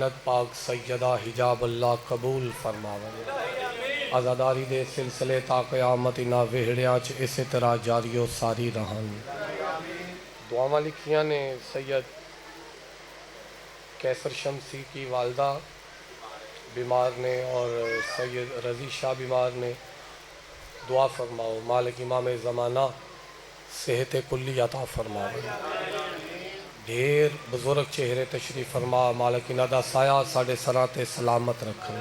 कायनत पाक सैयदा हिजाब अल्लाह कबूल फरमावे। आज़ादारी दे सिलसिले ता क़यामत इन्हां वेहड़ियां च इस तरह जारियो सारी रहन। दुआवां लिखियां ने सैयद कैसर शमसी की वालदा बीमार ने और सैयद रज़ी शाह बीमार ने। दुआ फरमाओ मालिक इमाम ज़माना सेहत कुल्ली अता फरमाओ। ढेर बुजुर्ग चेहरे तशरीफ फरमा मालिक इन्हां दा साया साडे सरां ते सलामत रखे।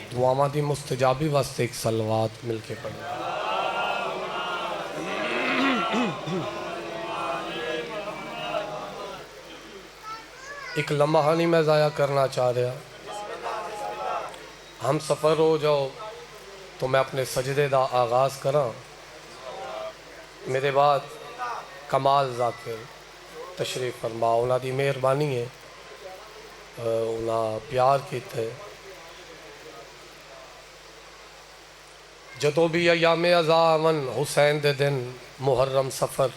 दुआवां दी मुस्तजाबी वास्ते एक सलवात मिल के पढ़ो। एक लम्हा नहीं मैं ज़ाया करना चाह रहा। हम सफ़र हो जाओ तो मैं अपने सजदे का आगाज़ करा। मेरे बाद कमाल ज़ाकिर तशरीफ फरमा। उन्हां दी मेहरबानी है, उन्हां प्यार कीता है। जदों भी अयामे अज़ा आवन हुसैन दे दिन मुहर्रम सफ़र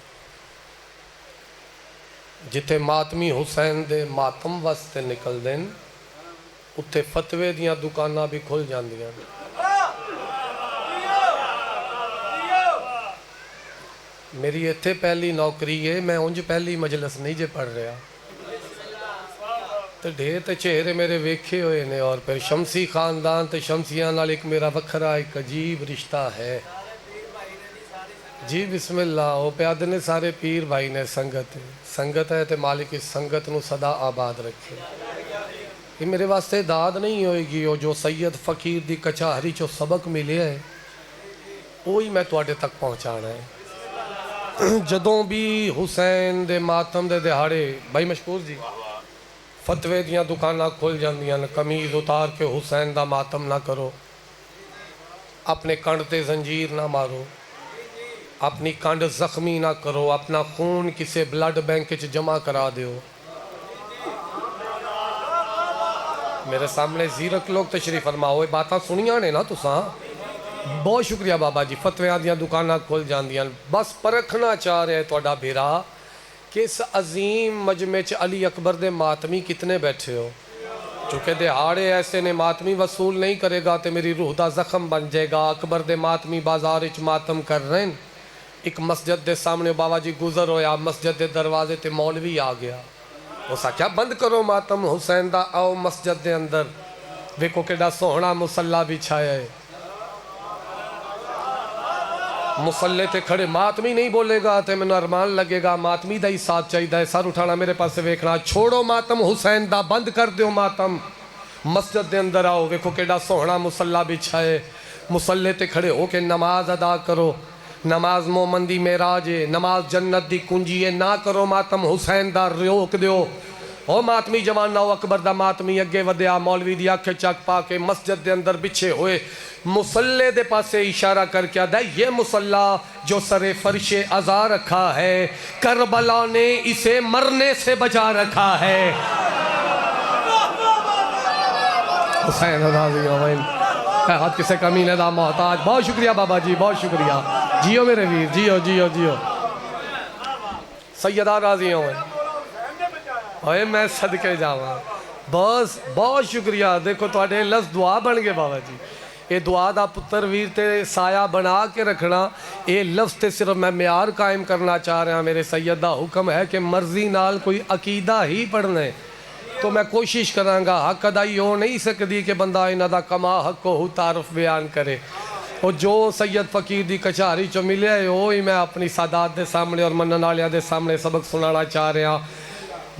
जिथे मातमी हुसैन दे मातम वास्ते निकलते हैं उत्थे फतवे दियां दुकानां भी खुल जांदियां। मेरी इत्थे पहली नौकरी है, मैं उंज पहली मजलिस नहीं जे पढ़ रहा। तो ढेर तो चेहरे मेरे वेखे हुए ने और फिर शमसी खानदान तो शमसिया नाल एक मेरा वखरा एक अजीब रिश्ता है जी। बिस्मिल्लाह वो प्याद ने सारे पीर भाई ने संगत है तो मालिक इस संगत नू सदा आबाद रखे। ये मेरे वास्ते दाद नहीं होएगी, वो जो सैयद फकीर दी कचहरी चो सबक मिले है वो ही मैं तुहाडे तक पहुँचाना है। जदों भी हुसैन दे मातम दे दिहाड़े भाई मशकूर जी फतवे दियां दुकानां खुल जांदियां न। कमीज़ उतार के हुसैन दा मातम ना करो, अपने कंड ते जंजीर ना मारो, अपनी कंड जख्मी ना करो, अपना खून किसी ब्लड बैंक च जमा करा दो। मेरे सामने जीरक लोग तशरीफ फरमाओ, बातें सुनिया ने ना तुसा। बहुत शुक्रिया बाबा जी। फतवियां दियां दुकानां खुल जांदियां। बस परखना चाह रहे तुहाडा बेरा कि इस अजीम मजमे च अली अकबर दे मातमी कितने बैठे हो। चूँकि दिहाड़े ऐसे ने मातमी वसूल नहीं करेगा तो मेरी रूह का जख्म बन जाएगा। अकबर दे मातमी बाजार च मातम कर रहे हैं। एक मस्जिद के सामने बाबा जी गुजर होया, मस्जिद के दरवाजे ते मौलवी आ गया। उस आख्या बंद करो मातम हुसैन दा, आओ मस्जिद के अंदर वेखो केड़ा सोहना मुसल्ला बिछाया है। मुसल्ले ते खड़े मातमी नहीं बोलेगा तो मैंने अरमान लगेगा मातमी दा ही साथ चाहिए। सर उठाना मेरे पास वेखना, छोड़ो मातम हुसैन दा, बंद कर दो मातम, मस्जिद के अंदर आओ। वेखो केड़ा सोहना मुसल्ला बिछाए, मुसल्ले ते खड़े होके नमाज अदा करो। नमाज मोमन दी मेराज है, नमाज जन्नत दी कुंजी है। ना करो मातम हुसैन दा, रोक दो। ओ मातमी जवाना अकबर दा मातमी अगे वध्या, मौलवी दी अख चक पा के मस्जिद के अंदर बिछे हुए मुसल्ले दे पासे इशारा करके आदा, ये मुसल्ला जो सरे फर्शे अज़ा रखा है करबला ने इसे मरने से बचा रखा है। हुसैन हाथ किसे कमीने दा मोहताज। बहुत शुक्रिया बाबा जी, बहुत शुक्रिया। जियो मेरे वीर, जियो जियो जियो। सैयदा राजी हो ओए मैं सदके जावा। बस बहुत शुक्रिया। देखो तुहाडे लफ्ज़ दुआ बन गए बाबा जी। ये दुआ दा पुत्र वीर ते साया बना के रखना, ये लफ्ज़ ते सिर्फ मैं म्यार कायम करना चाह रहा। मेरे सैयद दा हुक्म है कि मर्जी नाल कोई अकीदा ही पढ़ना है तो मैं कोशिश करांगा। हक अदाई हो नहीं सकती कि बंदा इन्हां दा कमा हक हो तारफ बयान करे। और जो सैयद फकीर दी कचहरी चो मिले है वो ही मैं अपनी सादात दे सामने और मनन वालियां दे सामने सबक सुनाना चाह रहा।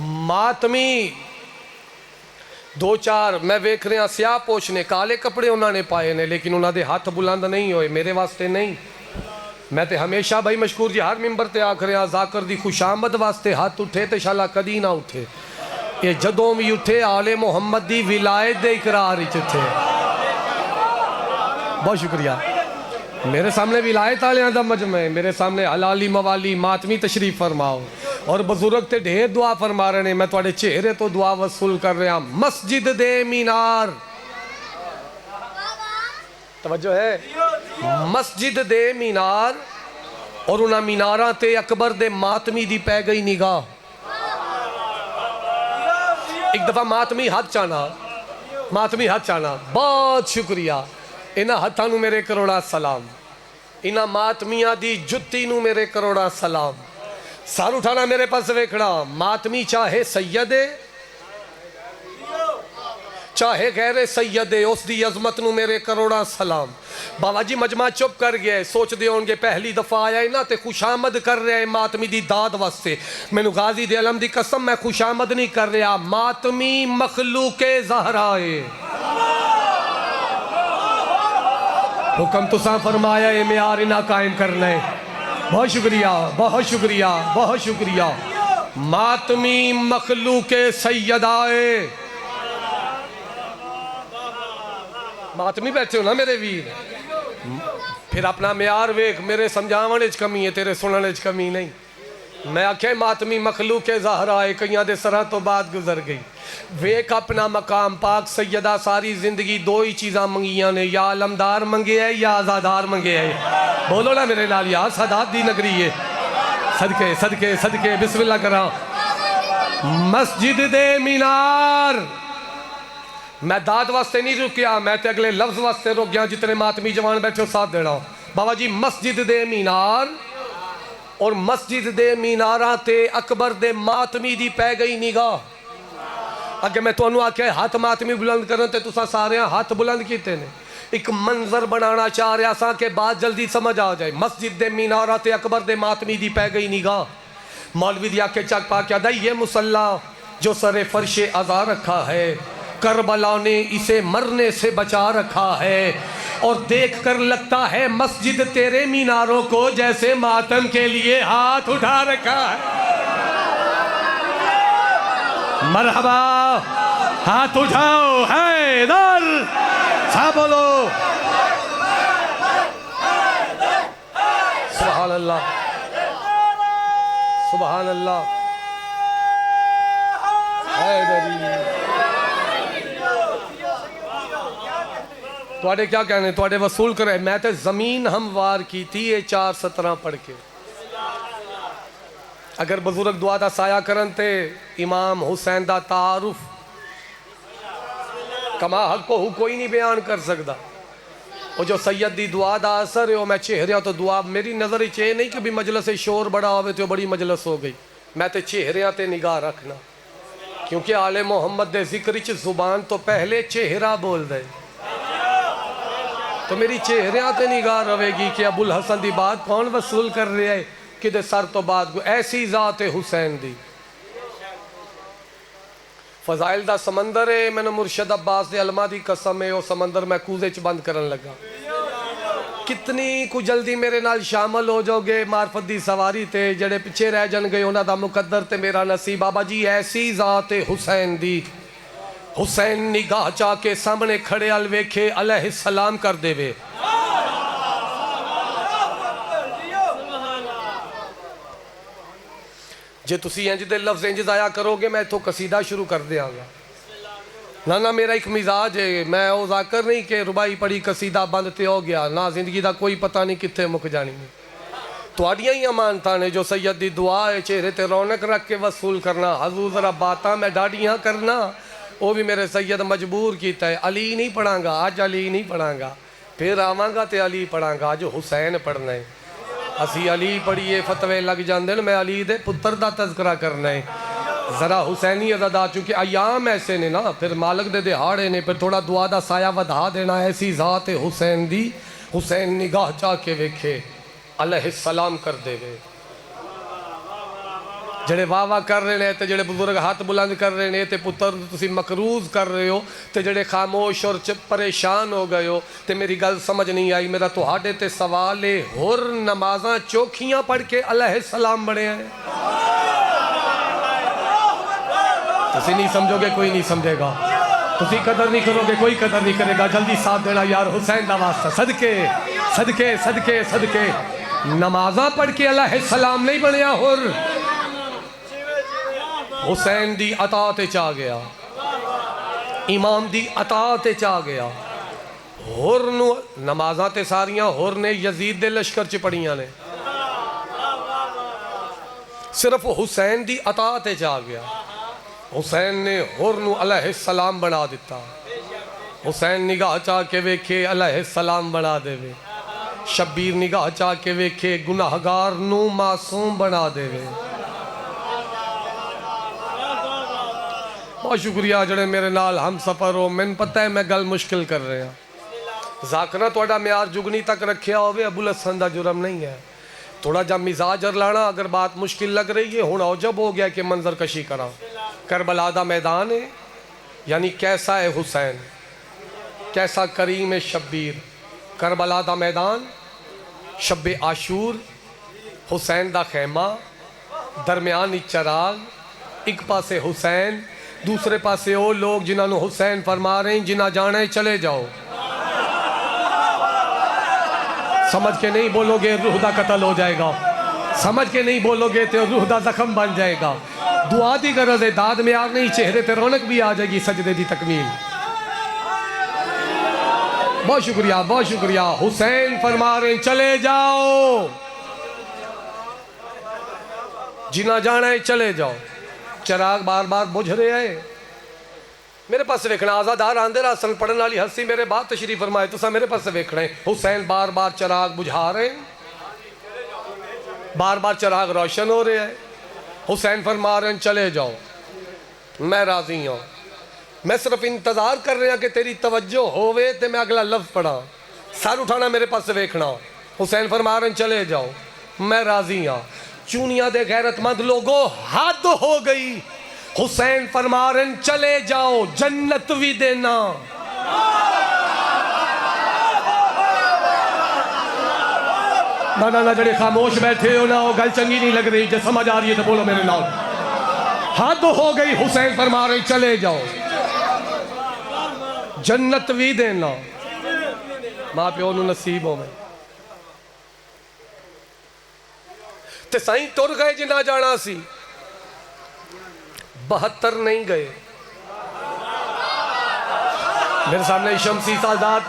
मातमी दो चार मैं वेख रहा स्याह पोश ने, काले कपड़े उन्होंने पाए ने, लेकिन उन्होंने हाथ बुलंद नहीं होए मेरे वास्ते नहीं। मैं तो हमेशा भाई मशकूर जी हर मिंबर ते आख रहा जाकर दी खुशामद वास्ते हाथ उठे तो शाला कदी ना उठे। ये जदों भी उठे आले मुहम्मद दी विलायत दे इकरार थे। बहुत शुक्रिया। मेरे सामने विलायत आलियां दा मजमा है, मेरे सामने हलाली मवाली मातमी तशरीफ फरमाओ और बुजुर्ग ते ढेर दुआ फरमा रहे हैं। मैं तुहाडे चेहरे तो दुआ वसूल कर रहा। मस्जिद दे मीनार, तवज्जो है, मस्जिद दे मीनार और उन्हां मीनारां ते अकबर दे मातमी दी पै गई निगाह। एक दफ़ा मातमी हाथ चाना, मातमी हाथ चाना। बहुत शुक्रिया। इन्हां हत्थां नूं मेरे करोड़ा सलाम, इन्हां मातमियां दी जुत्ती नूं मेरे करोड़ा सलाम। सर उठाना, मेरे पास वेखना। मातमी चाहे सैयद है चाहे गैर सैयद है, उसकी अजमत नूं मेरे करोड़ा सलाम। बाबा जी मजमा चुप कर गया, सोचते होंगे पहली दफा आया है ना तो खुशामद कर रहा है मातमी दी दाद वास्ते। मैनू गाजी दे अलम दी कसम, मैं खुशामद नहीं कर रहा। मातमी मखलूके ज़हरा है। हुक्म तुसा फरमाया है, मेयार इना कायम करना है। बहुत शुक्रिया, बहुत शुक्रिया, बहुत शुक्रिया। मातमी मखलूके सैयदाए, मातमी बैठे हो ना मेरे वीर, फिर अपना म्यार वेख। मेरे समझाने च कमी है, तेरे सुनने च कमी नहीं। मैं आख्या मातमी मखलूके ज़हरा है, कईयां दे सरां तो बाद गुजर गई। वेख अपना मकाम। पाक सैयदा सारी जिंदगी दो ही चीज़ां मंगियां ने, या अलमदार मंगे है या आज़ादार मंगे है। बोलो ना मेरे नाल यार, सादात दी नगरी है। सदके सदके सदके बिस्मिल्लाह करा। मस्जिद दे मीनार, मैं दाद वास्ते नहीं रुकिया, मैं तो अगले लफ्ज वास्ते रुक गया। जितने मातमी जवान बैठे हो साथ देना। बाबा जी मस्जिद दे मीनार, और मस्जिद दे मीनारा ते अकबर दे मातमी दी पै गई निगाह। अगे मैं तुहानू आख्या हाथ मातमी बुलंद करन ते तुसा सारे हाथ बुलंद कीते ने। एक मंजर बनाना चाह रहा सा कि बात जल्दी समझ आ जाए। मस्जिद दे मीनारा ते अकबर दे मातमी दी पै गई निगाह। मौलवी दी आखे चक पा क्या दा, ये मुसल्ला जो सरे फर्शे अज़ा रखा है, करबला ने इसे मरने से बचा रखा है। और देख कर लगता है मस्जिद तेरे मीनारों को जैसे मातम के लिए हाथ उठा रखा है। मरहबा, हाथ उठाओ, है इधर सा बोलो। सुभान अल्लाह, सुभान अल्लाह। तुहाडे क्या कहने, तुहाडे वसूल करे। मैं तो जमीन हमवार की थी ये 4 17 पढ़ के। अगर बुजुर्ग दुआ दा साया करन ते इमाम हुसैन दा तारुफ कमा हक को कोई नहीं बयान कर सकता। वो जो सैयद दी दुआ दा असर है, वो मैं चेहरिया तो दुआ मेरी नज़र च नहीं कि भी मजलस से शोर बड़ा हो तो बड़ी मजलस हो गई। मैं तो चेहरिया ते निगाह रखना, क्योंकि आले मोहम्मद दे जिक्र च जुबान तो पहले चेहरा बोल दे, तो मेरी चेहरिया ते निगाह रहेगी कि अबुल हसन दी बात कौन वसूल कर रहा है कि सर तो बाद ऐसी ज़ात हुसैन दी। फजाइल दा समंदर है, मैंने मुर्शद अब्बास दे अलमा दी कसम है, वो समंदर मैं कूजे च बंद करन लगा। कितनी कुछ जल्दी मेरे नाल शामिल हो जाओगे मार्फत दी सवारी ते, जड़े पिछे रह जाएंगे उन्हों दा मुकद्दर ते मेरा नसीब। बाबा जी ऐसी ज़ात हुसैन दी, हुसैन निगाह चा के सामने खड़े अल वेखे अलैहिस्सलाम कर देवे। जे तुसी इंज दे लफ्ज़ इंज जाया करोगे मैं इथों कसीदा शुरू कर देंगा। ना ना मेरा एक मिजाज है, मैं वो जाकर नहीं कि रुबाई पढ़ी कसीदा बंद ते हो गया ना, जिंदगी का कोई पता नहीं कितने मुक जानी है। तुहाड़ियां ही अमानतां ने जो सैयद दी दुआ है, चेहरे ते रौनक रख के वसूल करना। हजूर जरा बातां मैं डाढ़ियां करना, वो भी मेरे सैयद मजबूर किया है। अली नहीं पढ़ांगा अज, अली नहीं पढ़ांगा, फिर आवांगा तो अली पढ़ांगा। अज हुसैन पढ़ना है, असी अली पढ़िए फतवे लग जाते हैं। मैं अली दे पुत्र का तज़करा करना है, ज़रा हुसैनी अदा, चूँकि अयाम ऐसे ने ना, फिर मालक दे दिहाड़े ने, फिर थोड़ा दुआ का साया वधा देना। ऐसी ज़ात हुसैन दी, हुसैन निगाह चा के वेखे अलैहिस्सलाम कर देवे। जड़े वाह वाह कर रहे हैं तो जड़े बुजुर्ग हाथ बुलंद कर रहे हैं तो पुत्र तुसी मकरूज कर रहे हो, तो जड़े खामोश और परेशान हो गए हो तो मेरी गल समझ नहीं आई। मेरा तुहाडे ते सवाल है, होर नमाज़ां चौखियां पढ़ के अलैहिस्सलाम बने हैं। तुसी नहीं समझोगे कोई नहीं समझेगा, तुसी कदर नहीं करोगे कोई कदर नहीं करेगा। जल्दी साथ देना यार हुसैन दा वास्ता, सदके सदके सदके सदके। नमाज़ां पढ़ के अलैहिस्सलाम नहीं बनया, होर हुसैन दी अतात चा गया, इमाम दी अतात चा गया। होर नमाज़ां ते सारियां होर ने यजीद दे लश्कर च पढ़ियां ने, सिर्फ हुसैन दी अतात चा गया। हुसैन ने होर नू अलैहिस्सलाम बना दिता। हुसैन निगाह चा के वेखे अलैहिस्सलाम बना देवे। शब्बीर निगाह चा के वेखे गुनाहगार नू मासूम बना देवे। बहुत शुक्रिया जड़े मेरे नाल हम सफ़र हो। मैंने पता है मैं गल मुश्किल कर रहा। जाकना थोड़ा म्यार जुगनी तक रखिया होवे अबुल हसन का जुर्म नहीं है। थोड़ा जा मिजाज अरलाना अगर बात मुश्किल लग रही है। हुण औजब हो गया कि मंजर कशी करा। करबला दा मैदान है, यानी कैसा है हुसैन, कैसा करीम है शब्बीर। करबला दा मैदान, शब्बे आशूर, हुसैन दा खैमा, दरम्यान चराग, एक पासे हुसैन, दूसरे पासे वो लोग जिन्होंने हुसैन फरमा रहे हैं जिन्हें जाना है चले जाओ। समझ के नहीं बोलोगे रूह दा कत्ल हो जाएगा। समझ के नहीं बोलोगे तो रूह दा जख्म बन जाएगा। दुआ दी गरज है, दाद में यार नहीं, चेहरे पे रौनक भी आ जाएगी सजदे दी तकमील। बहुत शुक्रिया, बहुत शुक्रिया। हुसैन फरमा रहे चले जाओ, जिना जाना है चले जाओ। चराग बार बार बुझ रहे हैं। मेरे पास वेखना आजादार आंदे रासन पढ़ने वाली हंसी मेरे बाद तशरीफ फरमाए तुसा मेरे पास वेखना है। हुसैन बार बार चराग बुझा रहे हैं, बार बार चराग रोशन हो रहे हैं। हुसैन फरमा रहे हैं चले जाओ, मैं राजी हूँ। मैं सिर्फ इंतजार कर रहा कि तेरी तवज्जो होवे ते मैं अगला लफ्ज पढ़ा। सर उठाना मेरे पास वेखना। हुसैन फरमा रहे हैं चले जाओ, मैं राजी हाँ। चूनिया दे गैरतमंद लोगों हद हो गई। हुसैन फरमा रहे हैं चले जाओ, जन्नत भी देना। ना जड़े खामोश बैठे हो ना, वो गल चंगी नहीं लग रही। जो समझ आ रही है तो बोलो मेरे नाल। हद हो गई। हुसैन फरमा रहे चले जाओ, जन्नत भी देना। मां प्यो नू नसीब होवे ते साईं तुर गए जिन्ना जाना सी। 72 नहीं गए। मेरे सामने शमसी सादात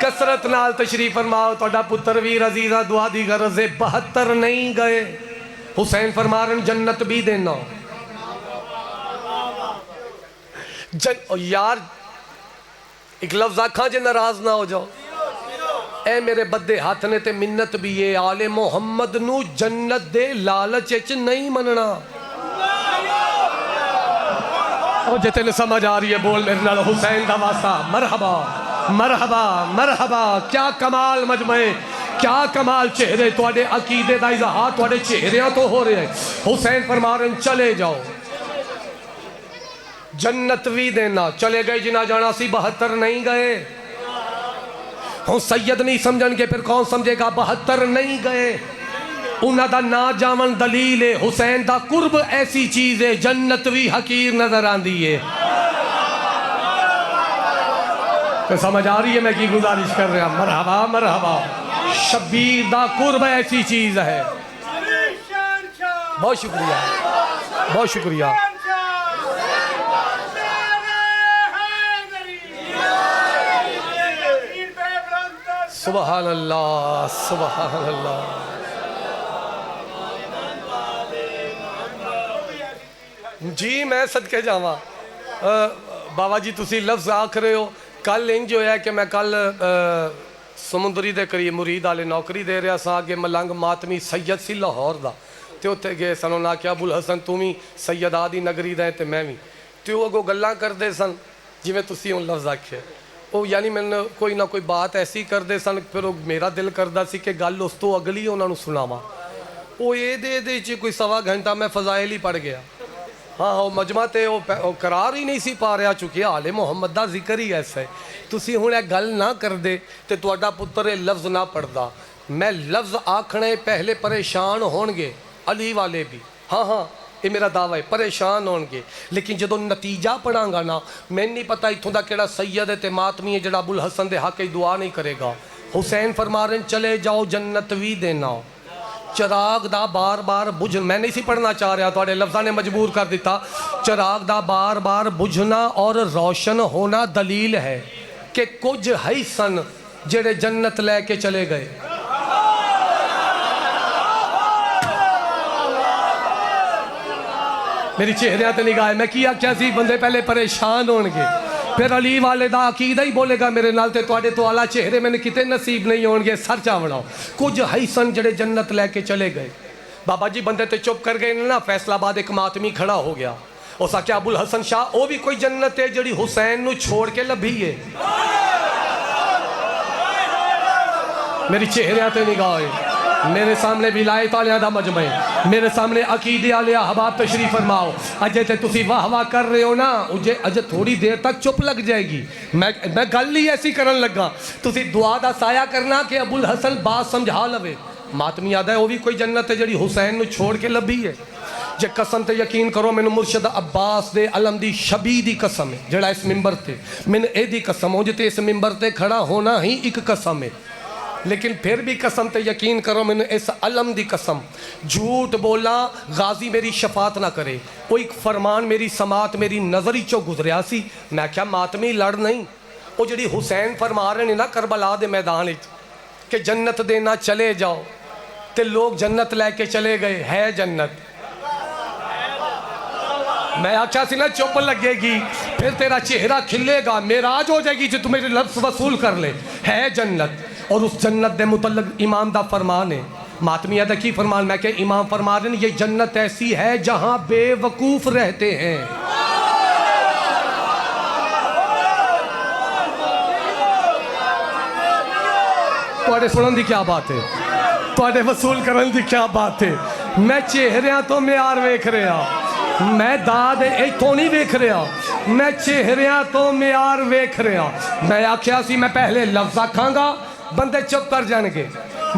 कसरत नाल तशरीफ फरमाओ। तुहाडा पुत्र वीर अजीजा दुआ दी गरज से 72 नहीं गए। हुसैन फरमा रहे जन्नत भी देना। यार एक लफ्ज आखा जे नाराज ना हो जाओ। ए मेरे बदे हाथ ने ते मिन्नत भी ये आले मोहम्मद नू जन्नत दे लालच च नहीं मनना। और जे तेन समझ आ रही है बोल मेरे नाल हुसैन दा वास्ता। मरहबा मरहबा मरहबा। क्या कमाल मजमे, क्या कमाल चेहरे। तुहाडे अकीदे दा इजहार तुहाडे चेहरियां तो हो रहे हैं। हुसैन फरमा रहे चले जाओ, जन्नत भी देना। चले गए जिना जाना सी। 72 नहीं गए। हूँ सैयद नहीं समझणगे फिर कौन समझेगा। 72 नहीं गए। उन्हों का ना जावन दलील है। हुसैन का कुर्ब ऐसी चीज है जन्नत भी हकीर नजर आती है। तो समझ आ रही है मैं की गुजारिश कर रहा। मरहबा मरहबा। शब्बीर दा कुर्ब ऐसी चीज है। बहुत शुक्रिया, बहुत शुक्रिया। सुबहान अल्लाह, सुबहान अल्लाह। जी मैं सदके जावा। बाबा जी तुसी लफ्ज़ आख रहे हो। कल इंज होया कि मैं कल समुंदरी दे करीब मुरीद आले नौकरी दे रहा सा। अगे मलंग मातमी सैयद सी लाहौर दा ते उत्थे गए सन। उन्हें आख्या अबुल हसन तू भी सैयदा दी नगरी दा ते मैं भी। ते वो अगों गल्लां करदे सन जिवें तुसी हुण लफ्ज़ आखे। वो यानी मैंने कोई ना कोई बात ऐसी करते सन। फिर वो मेरा दिल करता सी कि गल उस तो अगली उन्होंने सुनावा। वो ये कोई सवा घंटा मैं फजाइल ही पढ़ गया। हाँ वो मजमा ते वो करार ही नहीं सी पा रहा चुकिया। हाले मुहम्मद दा जिक्र ही ऐसा है। तुसी हुण ये गल ना करदे ते तुहाडा पुत्र ये लफ्ज़ ना पढ़दा। मैं लफ्ज़ आखने पहले परेशान होणगे अली वाले भी। हाँ हाँ ये मेरा दावा है परेशान होणगे। लेकिन जो नतीजा पढ़ांगा ना मैनूं नहीं पता इत्थों का किहड़ा सैयद है ते मातमी है जिहड़ा अबुल हसन दे हक दुआ नहीं करेगा। हुसैन फरमा रहे चले जाओ, जन्नत भी देना। चराग दा बार बार बुझ मैं नहीं सी पढ़ना चाह रहा, थोड़े लफ्ज़ां ने मजबूर कर दिता। चराग दा बार बार बुझना और रोशन होना दलील है कि कुछ है सन जेड़े जन्नत लैके चले गए। मेरी चेहरे ते निगाह मैं की आख्या सी बंदे पहले परेशान होणगे फिर अली वाले दा अकीदा ही बोलेगा मेरे नाल ते तुहाडे तो आला चेहरे मैंने किते नसीब नहीं होणगे। सर चावड़ाओ कुछ है सन जड़े जन्नत लैके चले गए। बाबा जी बंदे ते चुप कर गए ना। फैसलाबाद एक मातमी खड़ा हो गया। उस आख्या अबुल हसन शाह वो भी कोई जन्नत है जड़ी हुसैन नू छोड़ के लभी है। मेरी चेहरे ते निगाह मेरे सामने विलायत वालियां दा मजमा है, मेरे सामने अकीदे वाले अहबाब तशरीफ फरमाओ। अजे ते तुसी वाह वाह कर रहे हो ना, अजे थोड़ी देर तक चुप लग जाएगी। मैं गल ही ऐसी करन लगा। तुसी दुआ दा साया करना कि अबुल हसन बात समझा लवे। मातमी याद है वो भी कोई जन्नत है जड़ी हुसैन नू छोड़ के लभी है। जे कसम ते यकीन करो मैनू मुर्शद अब्बास दे अलम दी शबी दी कसम है जड़ा इस मिंबर ते मैनू एदी कसम हो जिते इस मिंबर ते खड़ा होना ही एक कसम है। लेकिन फिर भी कसम ते यकीन करो मैंने इस अलम दी कसम झूठ बोला गाजी मेरी शफात ना करे। कोई फरमान मेरी समात मेरी नज़र चो गुजरिया सी। मैं क्या मातमी लड़ नहीं वो जी हुसैन फरमा रहे ने ना करबला दे मैदान कि जन्नत देना चले जाओ तो लोग जन्नत लैके चले गए है जन्नत। मैं आख्या सी ना चुप लगेगी फिर तेरा चेहरा खिलेगा मेराज हो जाएगी जो तू मेरे लफ्ज़ वसूल कर ले है जन्नत। और उस जन्नत के मुतल्लिक इमाम दा फरमान है। मातमिया दा की फरमान मैं क्या इमाम फरमा रहे हैं ये जन्नत ऐसी है जहां बेवकूफ़ रहते हैं। तुहाडे सुनन दी क्या बात है, तुहाडे वसूल करन दी क्या बात है। मैं चेहरियां तो म्यार वेख रहा, मैं दाद इथों नहीं वेख रहा, मैं चेहरियां तो म्यार वेख रहा। मैं आख्या सी मैं पहले लफ्ज़ आखांगा बंदे चुप कर जाएंगे।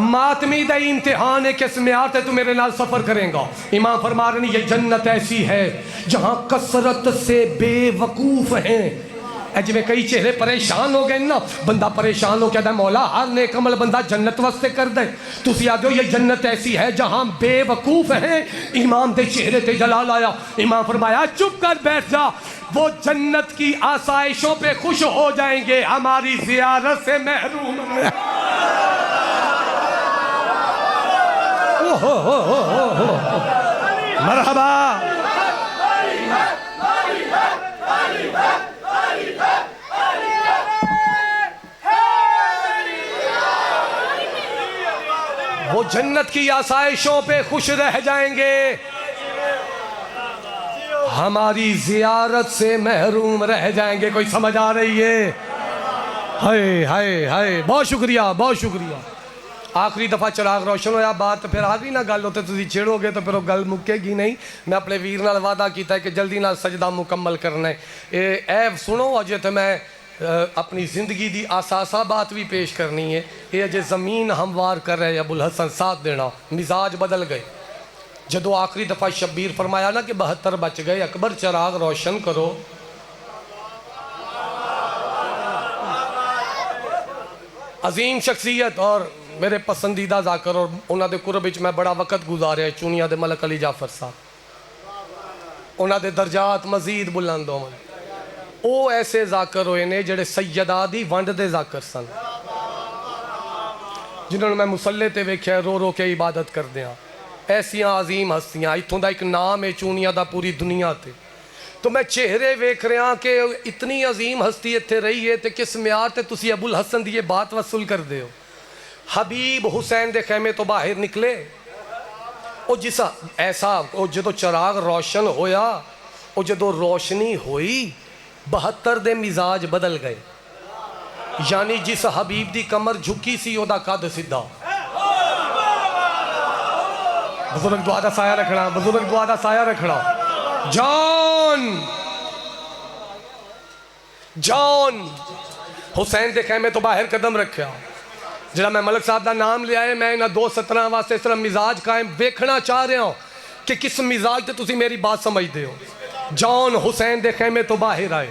मातमी दा इम्तिहान है किस म्यार ते तू मेरे नाल सफ़र करेगा। इमाम फरमा रहे हैं ये जन्नत ऐसी है जहाँ कसरत से बेवकूफ़ हैं। जिमें कई चेहरे परेशान हो गए ना, बंदा परेशान हो कहता मौला हर नेक अमल बंदा जन्नत वास्ते कर दे। तुसी आदे हो ये जन्नत ऐसी है जहाँ बेवकूफ़ हैं। इमाम के चेहरे ते जलाल आया। इमाम फरमाया चुप कर बैठ जा, वो जन्नत की आसाइशों पे खुश हो जाएंगे हमारी ज़ियारत से महरूम। मरहबा वो जन्नत की आसाइशों पे खुश रह जाएंगे हमारी ज़ियारत से महरूम रह जाएंगे। कोई समझ आ रही है? हाय हाय हाय बहुत शुक्रिया बहुत शुक्रिया। आखिरी दफ़ा चिराग रोशन होया बात फिर आ गई ना गल उत्ते तुसीं छेड़ोगे तो फिर वो गल मुक्केगी नहीं। मैं अपने वीर नाल वादा किया है कि जल्दी नाल सजदा मुकम्मल करना है। ए सुनो अजे तो मैं अपनी ज़िंदगी की आसासा बात भी पेश करनी है। ये अजे ज़मीन हमवार कर रहे अबुल हसन साथ देना मिजाज बदल गए। जदों आखिरी दफ़ा शब्बीर फरमाया ना कि 72 बच गए अकबर चिराग रोशन करो। अजीम शख्सियत और मेरे पसंदीदा जाकर और उन्होंने कुरब विच मैं बड़ा वक्त गुजारिया। चूनिया दे मलक अली जाफर साहब उन्होंने दर्जात मजीद बुलंद होवन। वो ऐसे जाकर होए ने जेड़े सैयदा दी वंड दे जाकर सन जिन्होंने मैं मुसल्ले ते वेख्या रो रो के इबादत करदे हाँ। ऐसियां अजीम हस्तियां इत्थों दा एक नाम है चूनिया दा पूरी दुनिया ते। तो मैं चेहरे वेख रहा कि इतनी अजीम हस्ती इत्थे रही है तो किस म्यार ते तुसी अबुल हसन दी ये बात वसूल कर दे हो। हबीब हुसैन दे खैमे तो बाहर निकले वो जिस ऐसा वो जो चिराग रोशन होया वो जो रोशनी हुई 72 दे मिजाज बदल गए। यानी जिस हबीब दी कमर झुकी सी ओदा कद सीधा। बुजुर्ग दुआ दा साया रखना, बुजुर्ग दुआ दा साया रखना। जॉन जॉन हुसैन दे खैमे तो बाहर कदम रखा। जरा मैं मलक साहब का नाम लिया है मैं इन्होंने 2 17 वास्ते सिर्फ मिजाज कायम देखना चाह रहा हूँ कि किस मिजाज से तुसी मेरी बात समझते हो। जॉन हुसैन दे खैमे तो बाहर आए,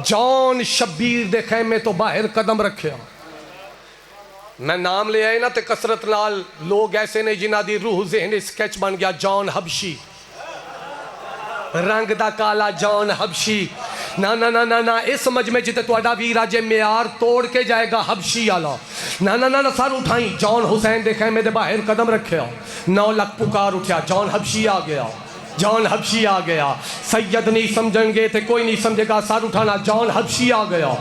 जॉन शब्बीर दे खैमे तो बाहर कदम रखे। मैं नाम ले आए ना तो कसरत नाल लोग ऐसे ने जिन्हों की रूह ज़हन स्केच बन गया। जॉन हबशी रंग दा काला जॉन हबशी ना ना ना ना ना इस मजमे जिते तुहाडा वीर अजे म्यार तोड़ के जाएगा हबशी वाला। ना ना ना ना सर उठाई जॉन हुसैन दे खैमे दे बाहर कदम रखे 9 लाख पुकार उठा जॉन हबशी आ गया। जॉन हबशी आ गया। सैयद नहीं समझेंगे तो कोई नहीं समझेगा। सार उठाना, जॉन हबशी आ गया।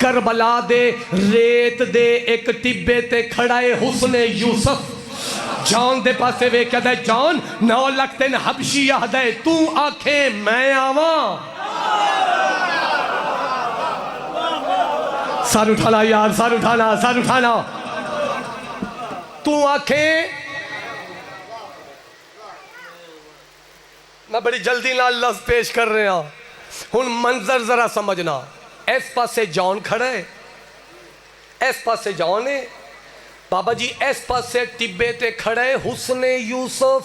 करबला दे रेत दे एक टिब्बे ते खड़ा है हुस्ने यूसुफ। जॉन दे पासे वे कहता है, जॉन 9 लाख तेन हबशी आ दे, तू आखे मैं आवा। सार उठाना यार, सार उठाना, सार उठाना। तू आखे, मैं बड़ी जल्दी नाल लफ्ज़ पेश कर रहा हूं। मंजर जरा समझना। इस पासे जॉन खड़ा है, इस पासे जॉन है बाबा जी, इस पासे टिब्बे ते खड़ा है हुस्ने यूसुफ।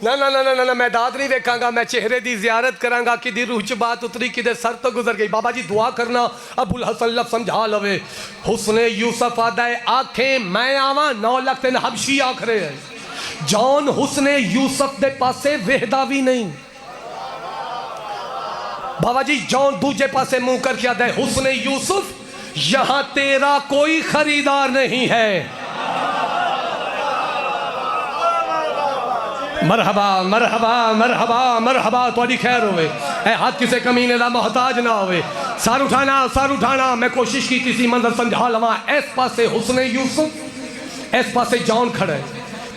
ना ना ना ना ना, मैं दाद नहीं वेखांगा, मैं चेहरे की जियारत करांगा। कि रूह च बात उतरी, कि सर तो गुजर गई। बाबा जी दुआ करना, अबुल हसन लफ समझा लवे। हुस्ने यूसुफ आदा है, आखे मैं आवा। 9 लाख तेन हबशी आख रहे हैं। जॉन हुस्ने यूसुफ दे पासे वेहदा भी नहीं। बाबा जी जॉन दूजे पासे मुंह करके आदा है, हुस्ने यूसुफ यहां तेरा कोई खरीदार नहीं है। मरहबा मरहबा मरहबा मरहबा, थोड़ी खैर होवे। ए हाथ किसी कमीने का मोहताज ना होवे। सार उठाना, सार उठाना। मैं कोशिश की किसी मंजर समझा लवा। इस पासे हुस्ने यूसुफ, इस पासे जॉन खड़ा है,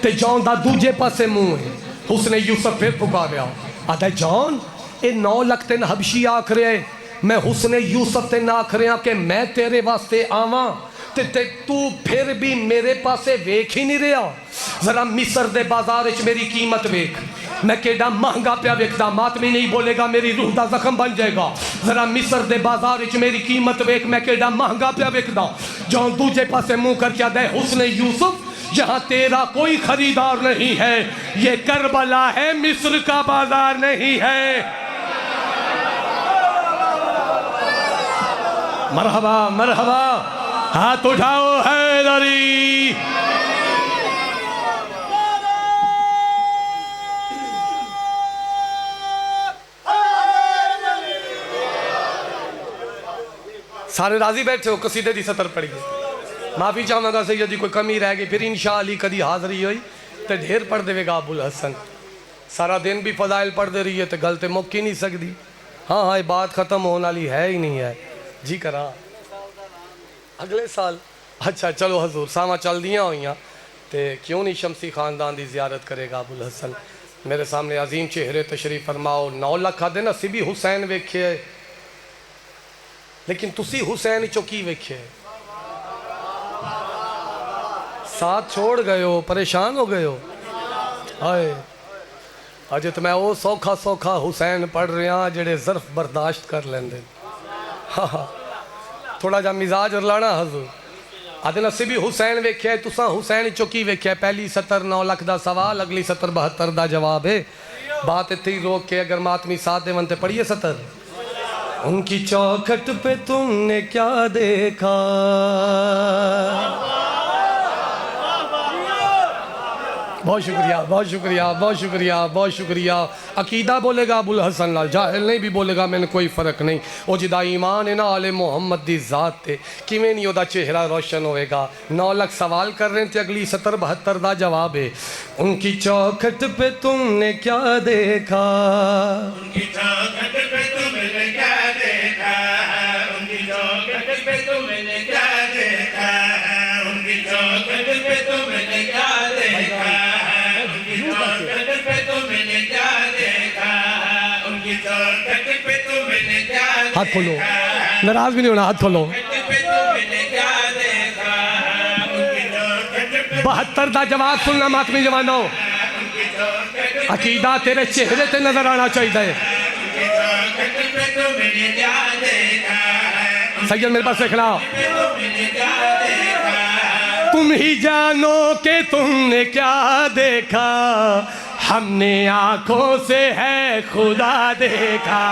ते जॉन दा दूजे पासे मुंह है। हुस्ने यूसुफ फिर पुकारिया, आदा जॉन ये 9 लाख तेन हबशी आख रहा है, मैं हुस्ने यूसुफ तेन आख रहा कि मैं तेरे वास्ते आवा, ते तू फिर भी मेरे पासे वेख ही नहीं रहा। जरा मिस्र दे बाजार च मेरी कीमत वेख, मैं केडा महंगा पिया वेखदा। मातमी नहीं बोलेगा, मेरी रूह का जख्म बन जाएगा। जरा मिस्र दे बाजार च मेरी कीमत वेख, मैं केडा महंगा पिया वेखदा। जॉन दूजे पासे मुंह करके आदा है, हुस्ने यूसुफ जहां तेरा कोई खरीदार नहीं है। ये करबला है, मिस्र का बाजार नहीं है। मरहबा मरहबा, हाथ उठाओ हैदरी। सारे राजी बैठे हो, कसीदे की सतर पढ़िए। माफ़ी चाहूँगा सैयद जी, कोई कमी रह गई फिर इंशाअल्लाह कदी हाज़री हुई तो ढेर पढ़ देगा अबुल हसन। सारा दिन भी फजाइल पढ़ते रहिए तो गल तो मुक ही नहीं सकती। हाँ हाँ, ये बात ख़त्म होने वाली है ही नहीं है जी। करा अगले साल, अच्छा चलो हजूर सावा चल दियाँ हुई तो क्यों नहीं शमसी ख़ानदान की जियारत करेगा अबुल हसन। मेरे सामने अजीम चेहरे तशरीफ फरमाओ। 9 लाख आदे ना, असी भी हुसैन वेखे, लेकिन तुसी हुसैन चो की वेखे? साथ छोड़ गए हो, परेशान हो गए हो। हाय अजे तो मैं वो सौखा सौखा हुसैन पढ़ रहा जेड़े ज़र्फ बर्दाश्त कर लेंदे। हाँ हाँ, थोड़ा जा मिजाज रलाना हजूर। आदे असी भी हुसैन वेख्या, तुसा हुसैन चौकी वेख्या। पहली सतर 9 लाख का सवाल, अगली सतर 72 का जवाब है। बात इतनी ही रोक के अगर मातमी साथ देवन ते पढ़िए सतर। उनकी चौखट पे तुमने क्या देखा, बहुत शुक्रिया बहुत शुक्रिया बहुत शुक्रिया बहुत शुक्रिया। अकीदा बोलेगा अबुल हसन लाल, जाहिल नहीं भी बोलेगा, मैंने कोई फ़र्क नहीं। वो जिदा ईमान है ना आले मोहम्मद दी ज़ात ते, किवें नहीं ओदा चेहरा रोशन होएगा। 9 लाख सवाल कर रहे थे, अगली 70-72 का जवाब है। उनकी चौखट पे तुमने क्या देखा, उनकी चौखट पे तुमने क्या देखा, उनकी चौखट पे तुमने क्या देखा, उनकी चौखट पे तुमने क्या देखा, हाथ खोलो, नाराज भी नहीं होना, हाथ खोलो। 72 का जवाब सुनना मातमी जवानों। अकीदा तेरे चेहरे ते नजर आना चाहिए। सैयद मेरे पास देखना, तुम ही जानो कि तुमने क्या देखा, हमने आंखों से है खुदा देखा।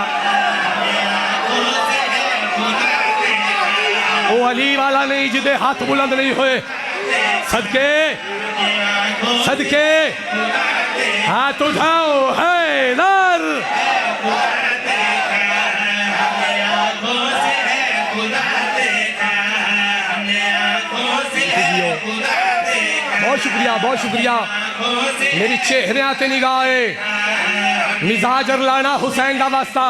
वो अली वाला नहीं जिदे हाथ बुलंद नहीं हुए, सदके सदके हाथ उठाओ हैदर। बहुत शुक्रिया बहुत शुक्रिया। मेरी चेहरे ते निगाहे मिजाज लाना हुसैन का वास्ता।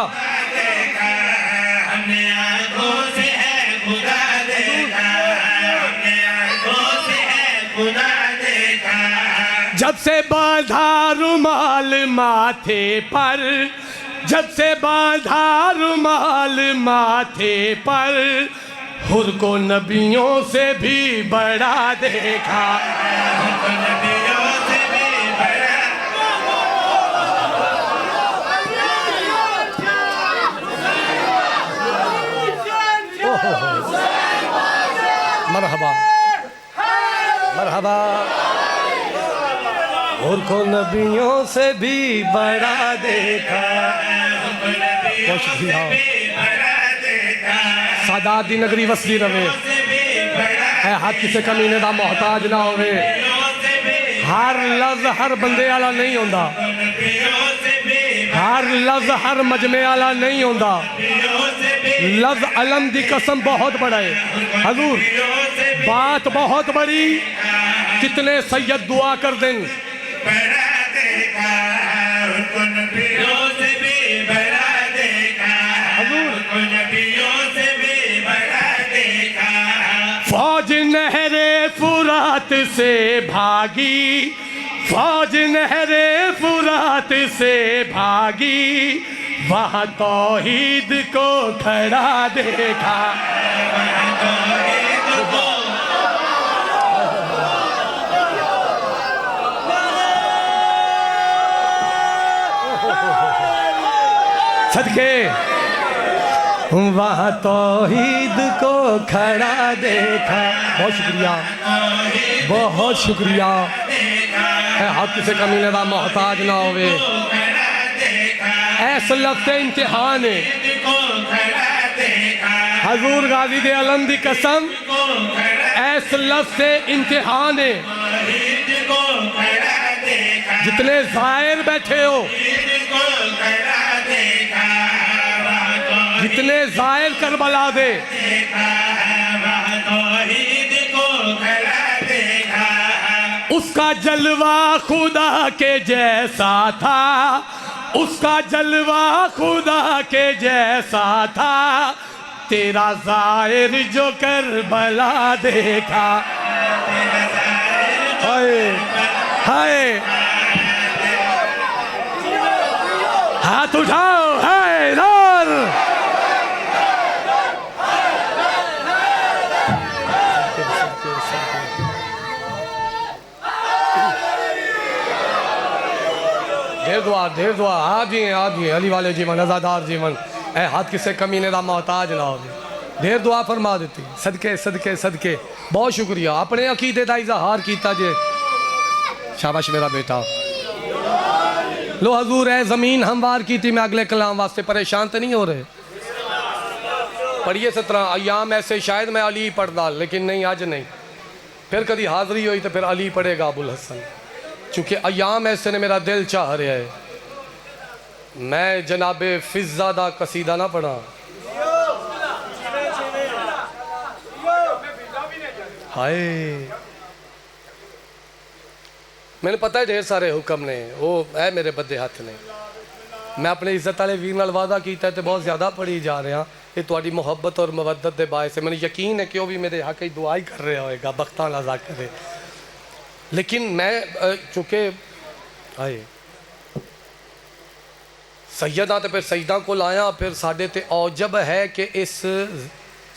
जब से बांधा रुमाल माथे पर, जब से बांधा रुमाल माथे पर, हुर को नबियों से भी बड़ा देखा। मरहबा मरहबा। हुर को नबियों से भी बड़ा देखा। सादात दी नगरी वसदी रवे, हाथ किसे कमीने दा मोहताज ना होवे। हर लफ्ज हर बंदे वाला नहीं होंदा, हर लफ्ज हर मजमे वाला नहीं होंदा। लफ्ज अलम दी कसम बहुत बड़ा है हजूर, बात बहुत बड़ी। कितने सैयद दुआ कर दें फौज नहरे फुरात से भागी, फौज नहरे फुरात से भागी, वहाँ तौहीद को खड़ा देखा। सदके वहाँ तौहीद को खड़ा देखा। बहुत शुक्रिया, बहुत शुक्रिया। हक से कमीने का मोहताज ना होवे। ऐसा लफ्ज़ इम्तिहान है हजूर गाजी दे अलम दी कसम, ऐसा लफ्ज़ इम्तिहान है। जितने ज़ाहिर बैठे हो, जितने ज़ाहिर करबला दे, उसका जलवा खुदा के जैसा था, उसका जलवा खुदा के जैसा था। तेरा ज़ाहिर जो करबला देखा। हाय हाय, हाथ उठाओ, हाय नार। ढेर दुआ। आज ही अली वाले जीवन, अज़ादार जीवन। ए हाथ किसे कमीने का मोहताज ना हो। ढेर दुआ फरमा देती। सदके सदके सदके। बहुत शुक्रिया। अपने अकीदे का इजहार किया जे। शाबाश मेरा बेटा। लो हजूर है ज़मीन हमवार की थी। मैं अगले कलाम वास्ते परेशान तो नहीं हो रहे। पढ़िए 17 अयाम ऐसे, शायद मैं अली पढ़दा, लेकिन नहीं आज नहीं। फिर कभी हाज़री हुई तो फिर अली पढ़ेगा अबुल हसन। चूँकि अयाम ऐसे ने मेरा दिल चाह रहा है। मैं जनाबे फिज़ा दा कसीदा ना पढ़ा। हाय, मैंने पता है ढेर सारे हुक्म ने, वो है मेरे बदे हाथ ने। मैं अपने इज्जत वाले वीर नाल वादा किया तो बहुत ज़्यादा पढ़ी जा रहा। ये तुहाडी मुहब्बत और मवद्दत के बायस मैंने यकीन है कि वो भी मेरे हक ही दुआ ही कर रहा होगा, बख्तां लाजा करे। लेकिन मैं चूँकि आए सैयदा तो फिर सईदा को लाया, फिर साढ़े ते औजब है कि इस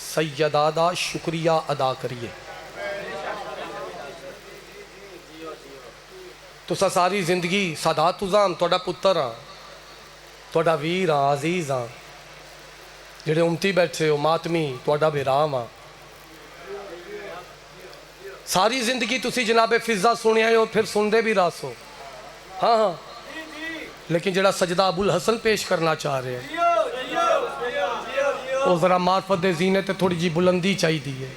सैयदा दा शुक्रिया अदा करिए। तुसा सारी जिंदगी सादात तुजाम तुहाडा पुत्तर हाँ, तुहाडा वीर हाँ, अजीज हाँ। जेड़े उमती बैठे हो मातमी तुहाडा बेराम हाँ। सारी जिंदगी तुसी जनाबे फिजा सुनिया हो, फिर सुनते भी रस हो। हाँ हाँ, लेकिन जड़ा सजदा अबुल हसन पेश करना चाह रहे हैं वो ज़रा मार्फत दे जीने ते थोड़ी जी बुलंदी चाहिए,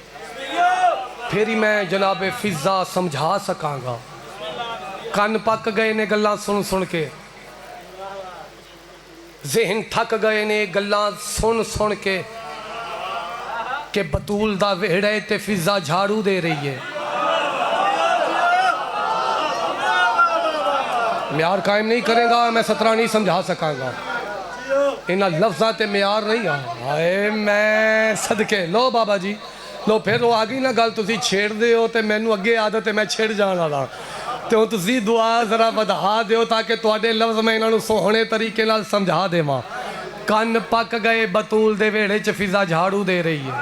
फिर ही मैं जनाबे फिजा समझा सकांगा। कन पक गए ने गल्लां सुन सुन के, जहन थक गए ने गल्लां सुन सुन के बतूल दा वेड़ा ते फिजा झाड़ू दे रही है। म्यार कायम नहीं करेगा मैं 17 नहीं समझा सकांगा। इन्ह लफ्ज़ां ते म्यार नहीं आए। मैं सदके लो बाबा जी लो फिर वो आ गई ना गल, तुसी छेड़दे हो तो मैनू अगे आदत है मैं छेड़ जाण वाला, तो तुसी दुआ जरा वधा दिओ ताकि तुहाडे लफ्ज़ मैं इन्हां नूं सोहणे तरीके नाल समझा देवां। कन पक गए बतूल दे वेड़े च फिजा झाड़ू दे रही है।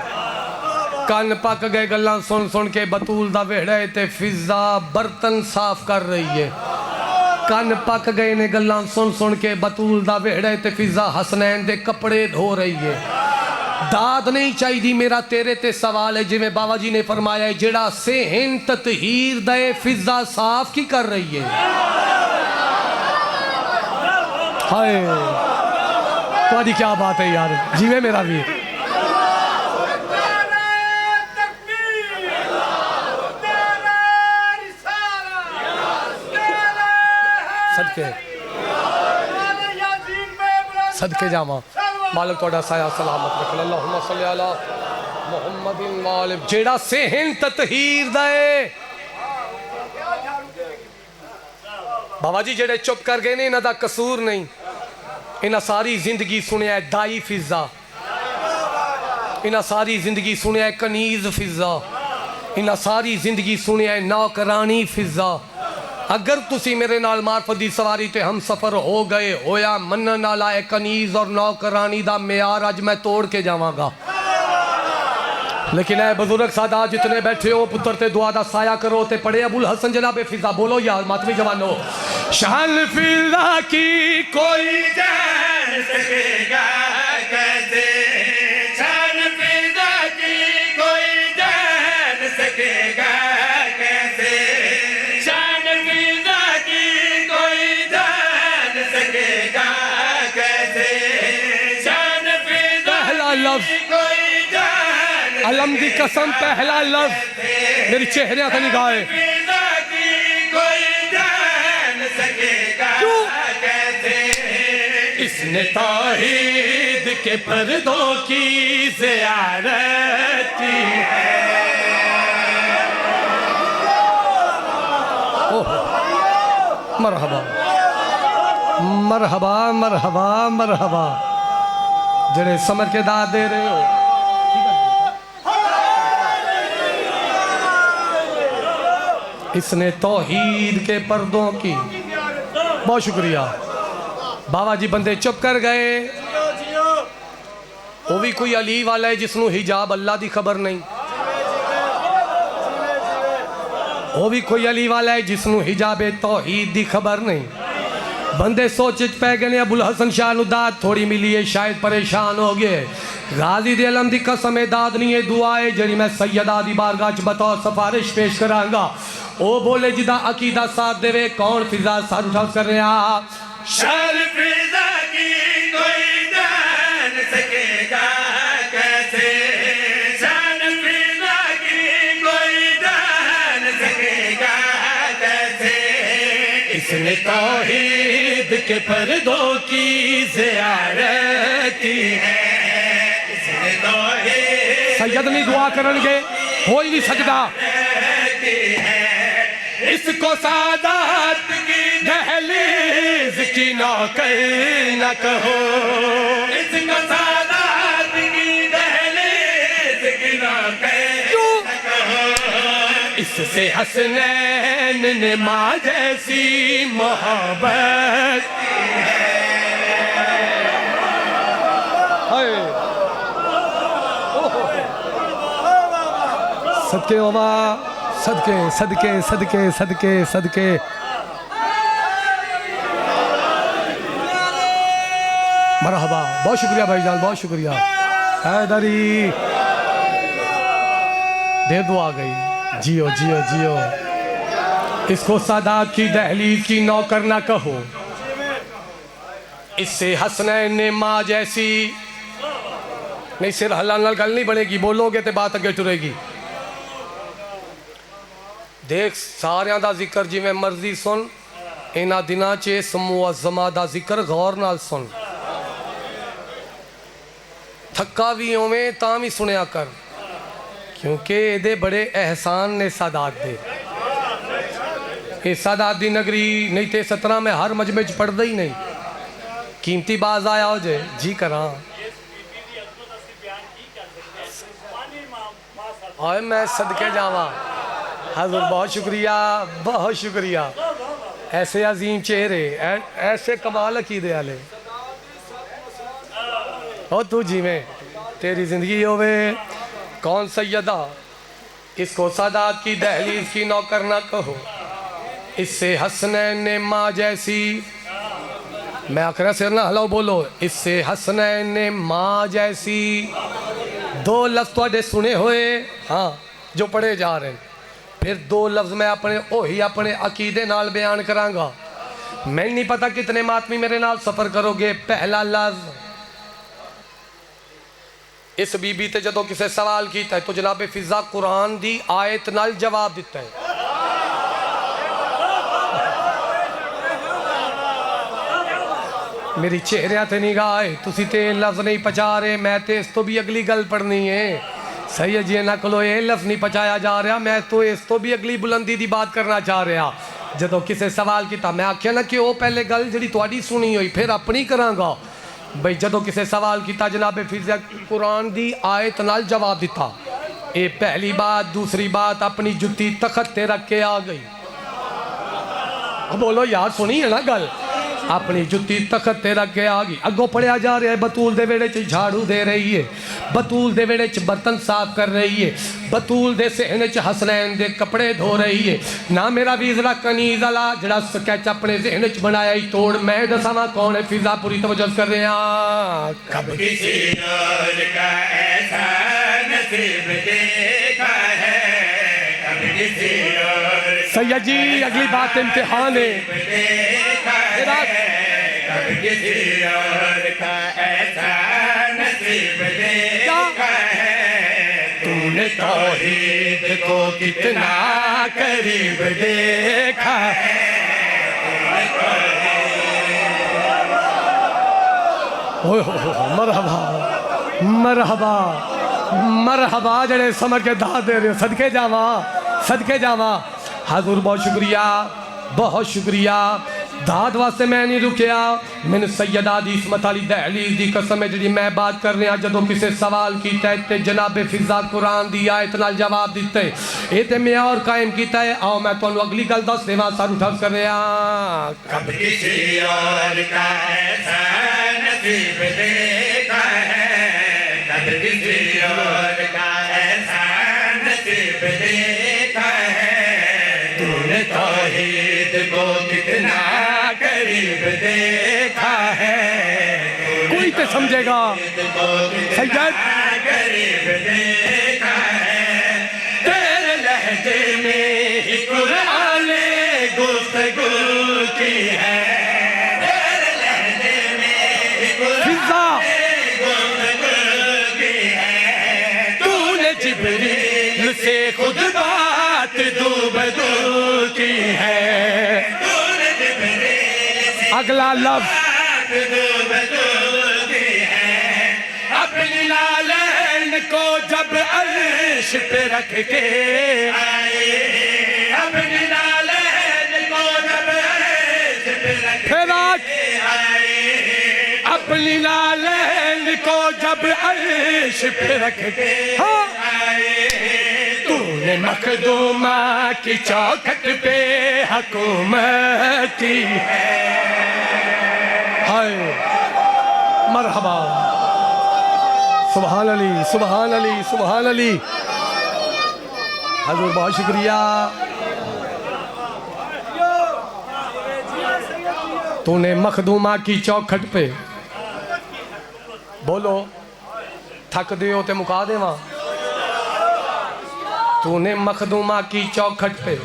कन पक गए गल्लां सुन सुन के बतूल दा वेड़ा है ते फिजा बर्तन साफ कर रही है। कन पक गए ने गल्लां सुन सुन के बतूल दा वेड़ा है ते फिजा हसनैन दे कपड़े धो रही है। दाद नहीं चाहिए मेरा तेरे ते सवाल है, जिवें बाबा जी ने फरमाया है जेड़ा सेहन ततहीर दे फिजा साफ की कर रही है। हाय तुम्हारी क्या बात है यार, जीवे मेरा वीर। सदके सदके जावा मालिक तोड़ा साया सलामत रखना। अल्लाहुम्मा सल्ली अला मुहम्मदिन वाले। जेड़ा सेहन ततहीर दे बाबा जी जेड़े चुप कर गए ने इन्हां दा कसूर नहीं। इन्हां सारी जिंदगी सुनिया है दाई फिजा, इन्हां सारी जिंदगी सुनिया है कनीज फिजा, इन्हां सारी जिंदगी सुनिया है नौकरानी फिजा। अगर तुसी मेरे नाल मार्फत दी सवारी ते हम सफ़र हो गए होया मनन वाला है कनीज और नौकरानी दा म्यार अज मैं तोड़ के जावांगा। लेकिन ऐ बुजुर्ग सादा जितने बैठे हो पुत्र ते दुआ दा साया करो ते पढ़े अबुल हसन जनाबे फिजा बोलो यार मातमी जवानो। शान फिजा की कोई जान सकेगा कैसे, शान फिजा की कोई जान सकेगा कैसे, शान फिजा की कोई जान सकेगा कैसे, शान फिजा पहला लफ्ज़ अलम दी कसम पहला लफ्ज़ मेरे चेहरे से निगाहे इसने तौहीद के पर्दों की ज़ियारत की है। मरहबा मरहबा मरहबा मरहबा जड़े समझ के दाद दे रहे हो। इसने तौहीद के पर्दों की, बहुत शुक्रिया बाबा जी। बंदे चुप कर गए। वो भी कोई अली वाला है जिसनू हिजाब अल्लाह की खबर नहीं, वो भी कोई अली वाला है जिसनू हिजाब तौहीद की खबर नहीं। बंदे सोच पै गए अबुल हसन शाह नू दाद थोड़ी मिली है, शायद परेशान हो गए। गाजी दे अलम दी कसम है दाद नहीं है दुआ है जी मैं सैयदा दी बारगाह च बतौर सिफारिश पेश करांगा। ओ बोले जिदा अकीदा साथ देवे कौन फिजा सर उठा कर रहा। शान फिजा की कोई जान सकेगा कैसे, शान फिजा की कोई जान सकेगा कैसे, इसने तौहीद के पर्दों की ज़ियारत की है। इसने तौहीद सैयद नहीं दुआ करनगे हो ही नहीं सकता। इसको सादात की दहलीज की नौकर न कहो, इसको सादात की दहलीज की नौकर न कहो, इससे हसनैन ने माँ जैसी मोहब्बत की है। सदके ओमा सदके सदके सदके सदके सदके मरहबा। बहुत शुक्रिया भाईजान बहुत शुक्रिया। हैदरी देर दुआ आ गई। जियो जियो जियो। इसको सादात की दहलीज की नौकर ना कहो, इससे हसनैन ने माँ जैसी नहीं। सिर हलाल नाल गल नहीं बनेगी, बोलोगे तो बात अगे टुरेगी। देख सारियां दा जिक्र जिवें मर्जी सुन, इन्हां दिनां च इस मुअज़्ज़मा दा जिक्र गौर नाल सुन। थक्का भी होवें तां भी सुनिया कर, क्योंकि इहदे बड़े एहसान ने सादात दे। ये सादात दी नगरी नहीं तो 17 में हर मजमे च पढ़दा ही नहीं। कीमती बाज आया हो जे जी करा और मैं सदके जावा। हजूर बहुत शुक्रिया, बहुत शुक्रिया। ऐसे अजीम चेहरे, ऐसे कमाल अकीदे वाले हो तू जी में तेरी जिंदगी होवे। कौन सैयदा इसको सादात की दहलीज की नौकर ना कहो, इससे हसनैन ने माँ जैसी, मैं आखिर सिर ना हलाओ बोलो, इससे हसनैन ने माँ जैसी। दो लफ्ज़ तुहाडे सुने हुए हाँ जो पढ़े जा रहे हैं, फिर दो लफ्ज़ मैं अपने अकीदे नाल बयान करांगा। मैं नहीं पता कितने मातमी मेरे नाल सफ़र करोगे। पहला लफ्ज़ इस बीबी ते जदों किसी सवाल किया है तो जनाबे फिजा कुरान दी आयत नाल जवाब दिता है। मेरी चेहरे ते निगाह है, तुसी ते लफ्ज़ नहीं पचा रहे, मैं तो इस तो भी अगली गल पढ़नी है। सही है जी, ना कलो ये लफ्ज़ नहीं पचाया जा रहा, मैं तो इस तो भी अगली बुलंदी की बात करना चाह रहा। जदों किसी सवाल किया मैं आख्या ना कि वह पहले गल जी थोड़ी सुनी हुई फिर अपनी करांगा। बई जदों किसी सवाल किया जनाबे फिजा कुरान की आयत नाल जवाब दिता, ये पहली बात। दूसरी बात अपनी जुत्ती तखत ते रख के आ गई। बोलो यार सुनी है ना गल, अपनी जुत्ती तखत ते रख के आ गई। अगों पढ़िया जा रहा है, बतूल दे वेड़े च झाड़ू दे रही है, बतूल दे वेड़े च बर्तन साफ कर रही है, बतूल दे सहने च हसनैन दे कपड़े धो रही है। ना मेरा वीजरा कनीज वाला जड़ा स्कैच अपने जहन च बनाया ही तोड़ मैं दसावा कौन है। फिजा पूरी तवज्जो कर रहे हैं। कब किसी और का ऐसा नसीब देखा है, कब किसी और सैयद जी अगली बात इम्तिहान है। कब किसी और का ऐसा नसीब देखा है, तूने तौहीद को कितना करीब देखा है। मरहबा मरहबा मरहबा जड़े समझ के दाद दे रहे हो, सदके जावा सदके जावा। हजूर बहुत शुक्रिया, बहुत शुक्रिया। दाद वास्ते मैं नहीं रुकिया, मैंने सैयदा दी इस्मत अली दहलीज दी कसम है जी मैं बात कर रहा। जदों किसी सवाल किया है जनाबे फिजा कुरान दी आयत नाल जवाब दिते, ये तो मैं और कायम किया है। आओ मैं तुहानू अगली गल दस देवां। सर उठा कर रहा कब किसी और का ऐसा नसीब देखा है, कब किसी और का ऐसा नसीब देखा है, तूने तौहीद को कितना करीब देखा है। कोई तो समझेगा सैयद करीब देखा है, तेरे लहजे में ही कुरान गुफ्तगू की है, तेरे लहजे में ही कुरान गुफ्तगू की है। तूने जिब्रील से खुद बात दूबदू की है। अगला लफ्ज़ अपनी लालन को जब अर्श पे रख के आए, अपनी लालन को जब अर्श पे रख के आए, अपनी लालन को जब अर्श पे रख के आए, तूने मखदूमा की चौखट पे हुकूमत की है। हाय मरहबा सुभान अली सुभान अली सुभान अली। हजूर बहुत शुक्रिया। तूने मखदूमा की चौखट पे बोलो थक दियो ते मुका देवा। तूने मखदूमा की चौखट पे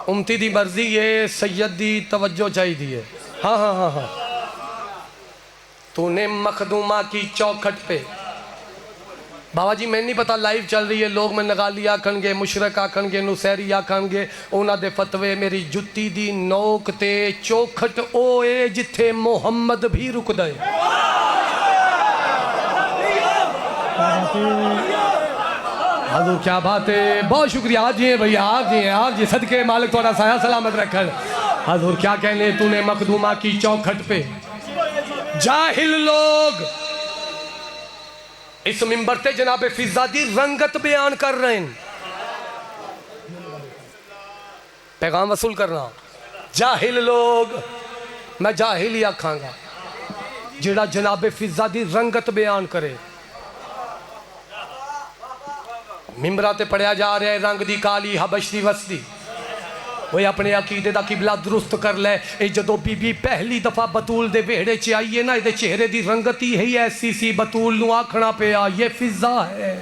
उमती दी मर्जी है, सैयद दी तवज्जो चाहिए। हाँ हाँ हाँ हाँ तूने मखदूमा की चौखट पे बाबा जी मैं नहीं पता लाइव चल रही है, लोग मैं नगाली आखणगे, मुशरक आखणगे, नुसैरी आखणगे, उन्हां दे फतवे। मेरी जुत्ती दी नोक ते चौखट ओए जिथे मुहम्मद भी रुकदा है। हजूर क्या बात है, बहुत शुक्रिया। आप जी हैं भैया, आप जी हैं, आप जी सदके मालिक थोड़ा साया सलामत रखन। हजूर क्या कहने तूने मखदूमा की चौखट पे जाहिल लोग इस मिंबर ते जनाब फिजा दी रंगत बयान कर रहे हैं। पैगाम वसूल करना। जाहिल लोग, मैं जाहिल ही आखांगा जेड़ा जनाब फिजा दी रंगत बयान करे। मिंबरा ते पढ़िया जा रहा है रंग दी काली हबश दी वसदी। वो अपने अकीदे दा किबला दुरुस्त कर ले। ये जदों बीबी पहली दफा बतूल दे वेड़े च आई है ना, ये चेहरे दी रंगत ही ऐसी सी, बतूल नूं आखना पिया ये फिजा है।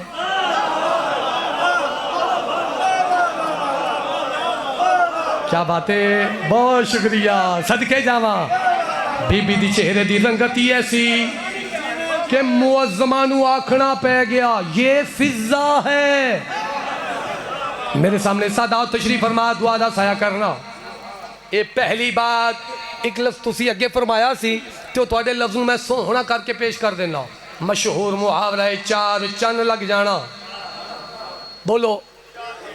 क्या बात है, बहुत शुक्रिया, सदके जावा। बीबी दी चेहरे दी रंगत ही ऐसी कि मुअज्जमा नूं आखना पै गया ये फिजा है। मेरे सामने सादात तशरीफ फरमा, दुआ दा साया करना। ये पहली बात एक लफ्ज़ तुसी अगे फरमाया सी तो तुहाडे लफ्ज़ मैं सोहना करके पेश कर देना। मशहूर मुहावरा है चार चन लग जाना। बोलो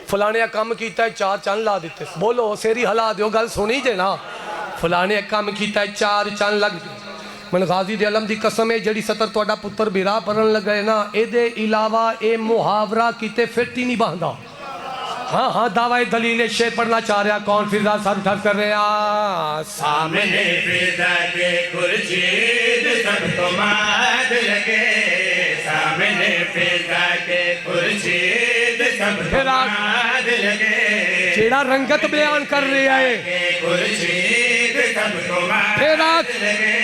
फलाने काम किया चार चन ला दिते। बोलो सेरी हला दो, गल सुनी जे ना। फलाने काम किया चार चन लग। मन गाजी दे अलम दी कसम है जड़ी सतर तुहाडा पुत्र बिरा पढ़न लगे ना, ए इलावा ये मुहावरा किते फिट ही नहीं बहदा। हाँ हाँ दावा दलील शेर पढ़ना चाह रहा। कौन फिजा सर उठा कर रहे हैं सामने फिजा के खुर्शीद सबको माद लगे। सामने फिजा के खुर्शीद सबको माद लगे। जेड़ा रंगत बयान कर रहा है खुर्शीद सबको माद लगे।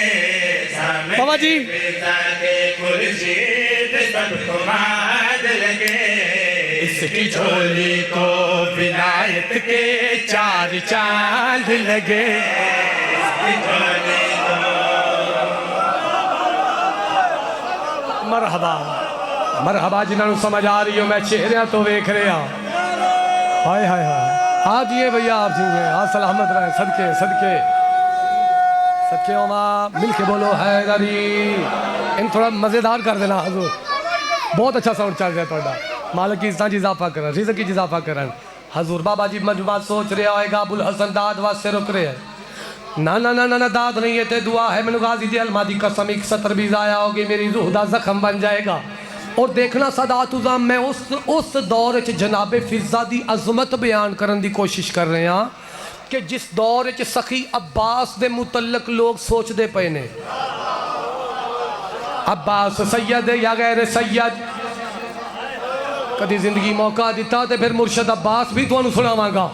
बाबा जी फिजा के खुर्शीद सबको माद लगे। इसकी झोली को विलायत के चार चांद लगे। इसकी झोली को मरहबा मरहबा जिन्होंने समझ आ रही हो मैं चेहरे तो वेख रहा। हाय हाय हाय, आज ये भैया आप जी आज सलामत रहे। सदके सदके सदके ओमा मिल के बोलो हैदरी। इन थोड़ा मज़ेदार कर देना हजूर। बहुत अच्छा साउंड चल रहा है थोड़ा। मालिक की इज्जत इजाफा करन, रिज़्क़ की इजाफा करन। हजूर बाबा जी मजमा सोच रहा होएगा अबुल हसन दाद वास्ते रुक रहे हैं। ना ना ना ना ना दाद नहीं है ते दुआ है। मैंने गाजी दी अलमा दी कसम एक सतर भी ज़ाया होगी, मेरी रूह दा जख्म बन जाएगा। और देखना सदात उज़ाम मैं उस दौर च जनाबे फिजा दी अजमत बयान करने की कोशिश कर रहे हैं कि जिस दौर च सखी अब्बास दे मुतल्लक लोग सोचते पे ने अब्बास सैयद या गैर सैयद। कभी जिंदगी मौका दिता तो फिर मुर्शद अब्बास भी तुहानू सुनावांगा।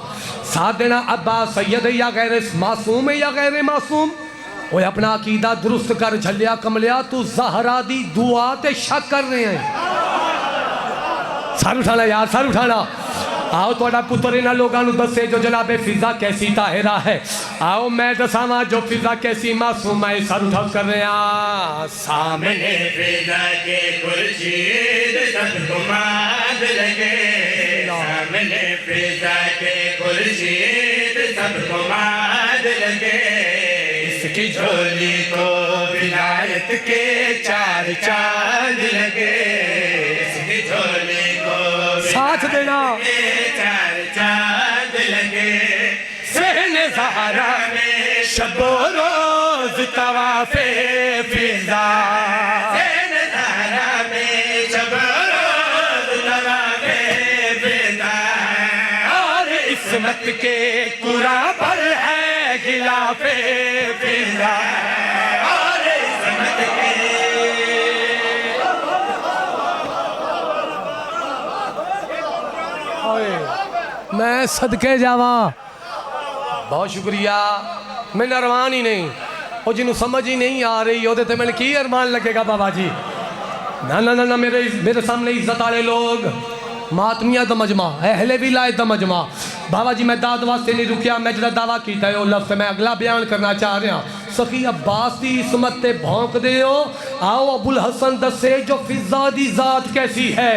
साथ देना अब्बास सैयद है या गैर मासूम है या गैर मासूम। वो अपना अकीदा दुरुस्त कर झलिया कमलिया तू ज़हरा दी दुआ ते शक कर रहे हैं। सर उठाना यार, सर उठाना। आओ थोड़ा पुत्र इन्होंने लोगों दसे जो जनाबे फिजा कैसी ताहिरा है। आओ मैं दसावा जो फिजा कैसी मासूम है। सर उठा कर रहे हैं सामने फिजा के खुर्शीद सबको माद लगे। सामने फिजा के खुर्शीद सबको माद लगे। इसकी झोली को विलायत के चार चांद लगे। इसकी झोली को साथ देना चार चांद लगे। सहने सहारा में शबो रोज तवाफे फिजा। सहने सहारा में शबो रोज तवाफे फिजा। और इस्मत के कुरा पर है खिलाफे फिजा। और इस्मत के मैं सदके जावा। बहुत शुक्रिया। मैंने अरमान ही नहीं और जिन्होंने समझ ही नहीं आ रही वो तो मैंने की अरमान लगेगा बाबा जी। ना ना ना ना मेरे सामने इज्जत वाले लोग मातमिया दा मजमा अहले विलायत दा मजमा। बाबा जी मैं दाद वास्ते नहीं रुकिया। मैं जो दावा किया है वो लफ्ज़ मैं अगला बयान करना चाह रहा। सखी अब्बास की इसमत ते भौंक दे हो। आओ अबुल हसन दसे जो फिजा दी जात कैसी है।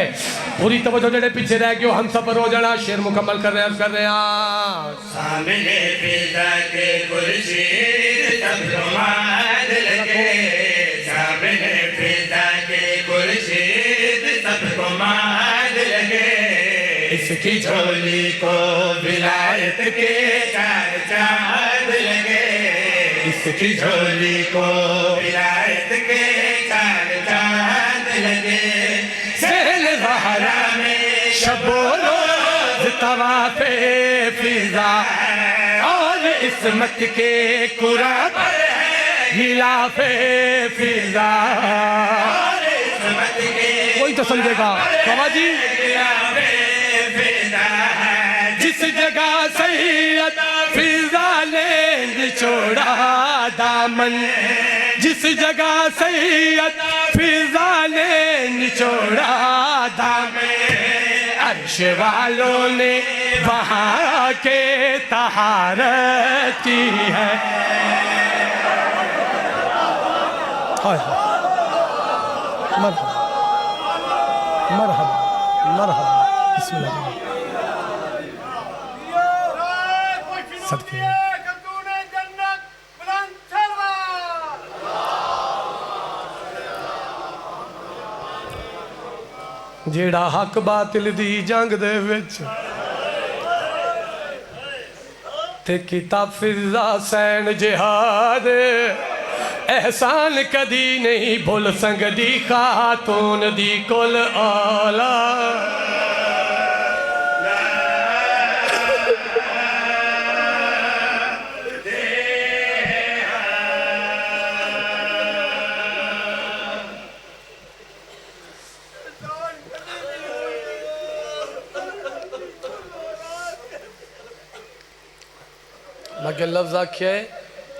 पूरी तवज्जो जेड़े पीछे रह गए हम सफर हो जाना। शेर मुकम्मल कर रहे हैं। सामने फिजा के खुर्शीद सबको माद लगे। सामने फिजा के खुर्शीद सबको माद लगे। इसकी झोली को विलायत के 4 चांद लगे, इसकी झोली को विलायत के 4 चांद लगे। सहल ज़हरा में शबो रोज तवाफ़े फिज़ा और इस्मत के कुरान पर गिलाफे फिज़ा। कोई तो समझेगा बाबा जी। जिस जगह सैयद फिज़ा ने निचोड़ा दामन, जिस जगह सैयद फिज़ा ने निचोड़ा दामन, अर्श वालों ने वहाँ के तहारत की है। मरहबा मरहबा मरहबा बिस्मिल्लाह। सदके जेड़ा हक बातिल दी जंग दे विच ते किता फिज़ा सैन जिहाद, एहसान कदी नहीं भुल संगदी खातून दी कुल आला। लगे लफ्ज़ आखे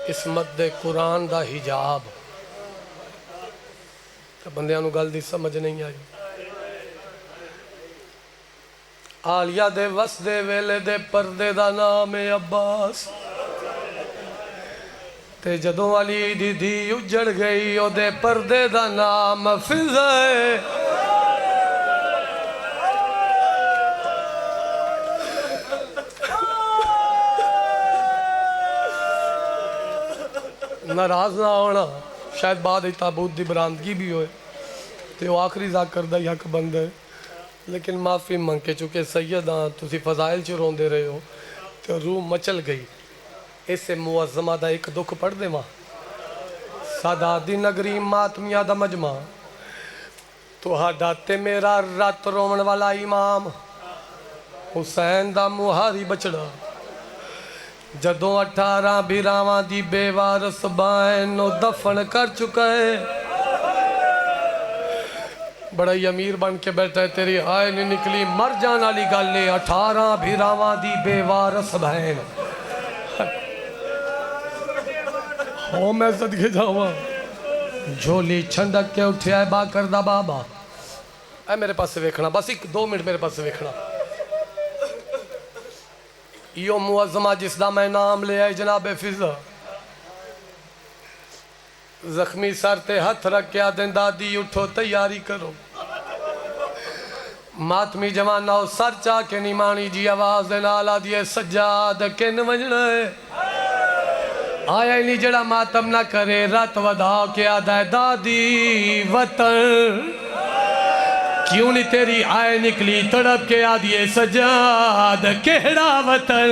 इसमत दे कुरान दा हिजाब, तो बंदियां नूं गल दी समझ नहीं आई। आलिया दे वस दे वेले दे पर्दे दा नाम है अब्बास, ते जदों अली दी धी उजड़ गई ओदे पर्दे दा नाम फिज़ा है। नाराज ना होना, शायद बाद ताबूत की बरामदगी भी होए तो आखिरी जाकर दा हक बनता है, लेकिन माफ़ी मंग के चुके सैयद हाँ तुसी फजाइल च रोंदे रहे हो तो रूह मचल गई। इसे मुअज़्ज़मा दा एक दुख पढ़ देवां, सादा दी नगरी मातमिया दा मजमा, तुहाडा ते मेरा रात रोवन वाला इमाम हुसैन दा मुहारी बचड़ा, जदों 18 बिरावां दी बेवारस बाएं नो दफन कर चुका है। बड़ा ही अमीर बन के बैठा है, तेरी हाय नहीं निकली मर जाने वाली गल है। 18 बिरावां दी बेवारस बहन हो मैं सदके जावा, झोली छंडक के उठिया है बाकर दा बाबा। ऐ मेरे पास वेखना, बस 1-2 मिनट मेरे पास वेखना। यो मुअज़्ज़मा जिसदा मैं नाम ले आई जनाब फिज़ा, जख्मी सर ते हथ रख के आदन दादी उठो तैयारी करो। मातमी जवाना सर चा के निमानी जी आवाज दे नाल आ दिए सज्जाद किन वजना है। आया ही नहीं जड़ा मातम ना करे, रत वधा के आदा दादी वतन क्यों नहीं तेरी आय निकली, तड़प के आदिए सजाद केड़ा वतन,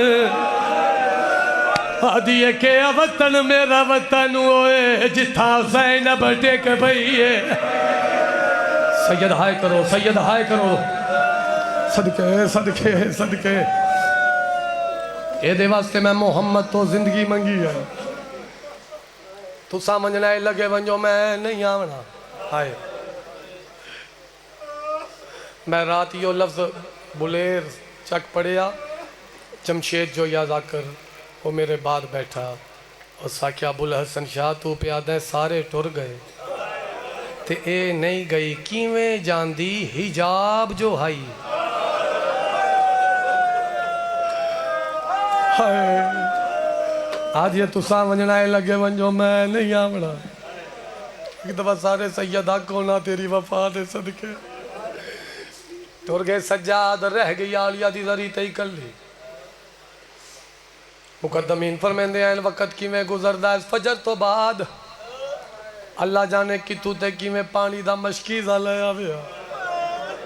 आदिए के वतन मेरा वतन ओए जिथा ज़ैनब टेक भईए। सैयद हाय करो, सैयद हाय करो, सदके सदके सदके ए वास्ते मैं मोहम्मद तो जिंदगी मंगी है। तुसा मंजना लगे वंजो मैं नहीं आवना। हाय मैं रात यो लफ्ज़ बुलेर चक पढ़िया, जमशेद जो याद आकर वो मेरे बाद बैठा और साख्या बुल हसन शाह तू प्याद है सारे टुर गए ते ए नहीं गई किवें जांदी हिजाब जो हाई। आज ये तुसा वंजना लगे वंजो मैं नहीं आवना। एक दफा सारे सैयद हक होना तेरी वफा दे सदके टुर गए। सज्जाद रह गई आलिया दी जरी तई कली। मुकद्दमीन फरमांदे हैं वक्त किवें गुजरदा है फजर तो बाद, अल्लाह जाने कितों ते किवें पानी दा मशकीज़ा ले आवे।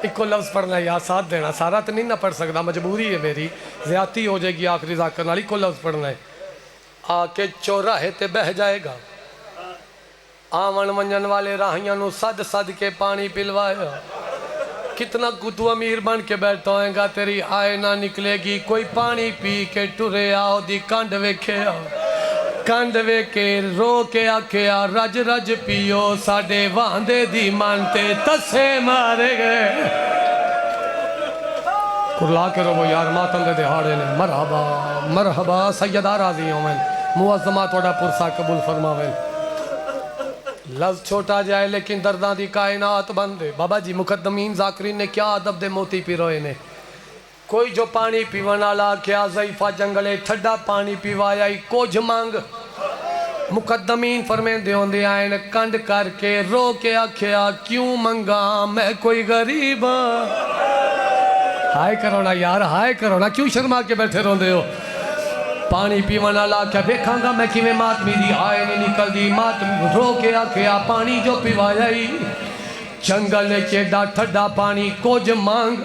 इको लफ्ज़ पढ़ना या साथ देना, सारा तो नहीं ना पढ़ सकता, मजबूरी है मेरी, ज़्यादती हो जाएगी आखिरी जाकर नाल। इको लफ्ज़ पढ़ना है, आके चौराहे ते बह जाएगा, आवन वंजन वाले राहियां नू सद सद के पानी पिलवाया। कितना तू अमीर बन के बैठा होएगा, तेरी आय ना निकलेगी, कोई पानी पी के टुरे आओ दी कंड वेखे आओ, कंड वे के रो के आख्या रज रज पियो, साडे वांदे दी मानते तसे मारे गए। कुरला के रो यार, मातम दे दिहाड़े ने। मरहबा मरहबा सैयदा राजी होवन, मुअज़्ज़मा थोड़ा पुरसा कबूल फरमावे। लफ्ज़ छोटा जाए लेकिन दर्दां दी कायनात बंद है। बाबा जी मुकद्दमीन ज़ाकरीन ने क्या अदब दे मोती पिरोए ने। कोई जो पानी पीवन वाला क्या ज़ईफ़ा जंगले ठंडा पानी पीवाया ही कुछ मंग। मुकद्दमीन फरमेंदे होंदे आए ने कंड करके रो के आख्या क्यों मंगा, मैं कोई गरीब हाय करो ना यार, हाय करो ना, क्यों शर्मा के बैठे रोंदे हो। पानी पीवन वाला क्या देखा मैं किवें मातमी दी आए नहीं निकलती, मातमी रो के आख्या पानी जो पिवाया ही जंगल चेडा ठंडा पानी कुछ मांग।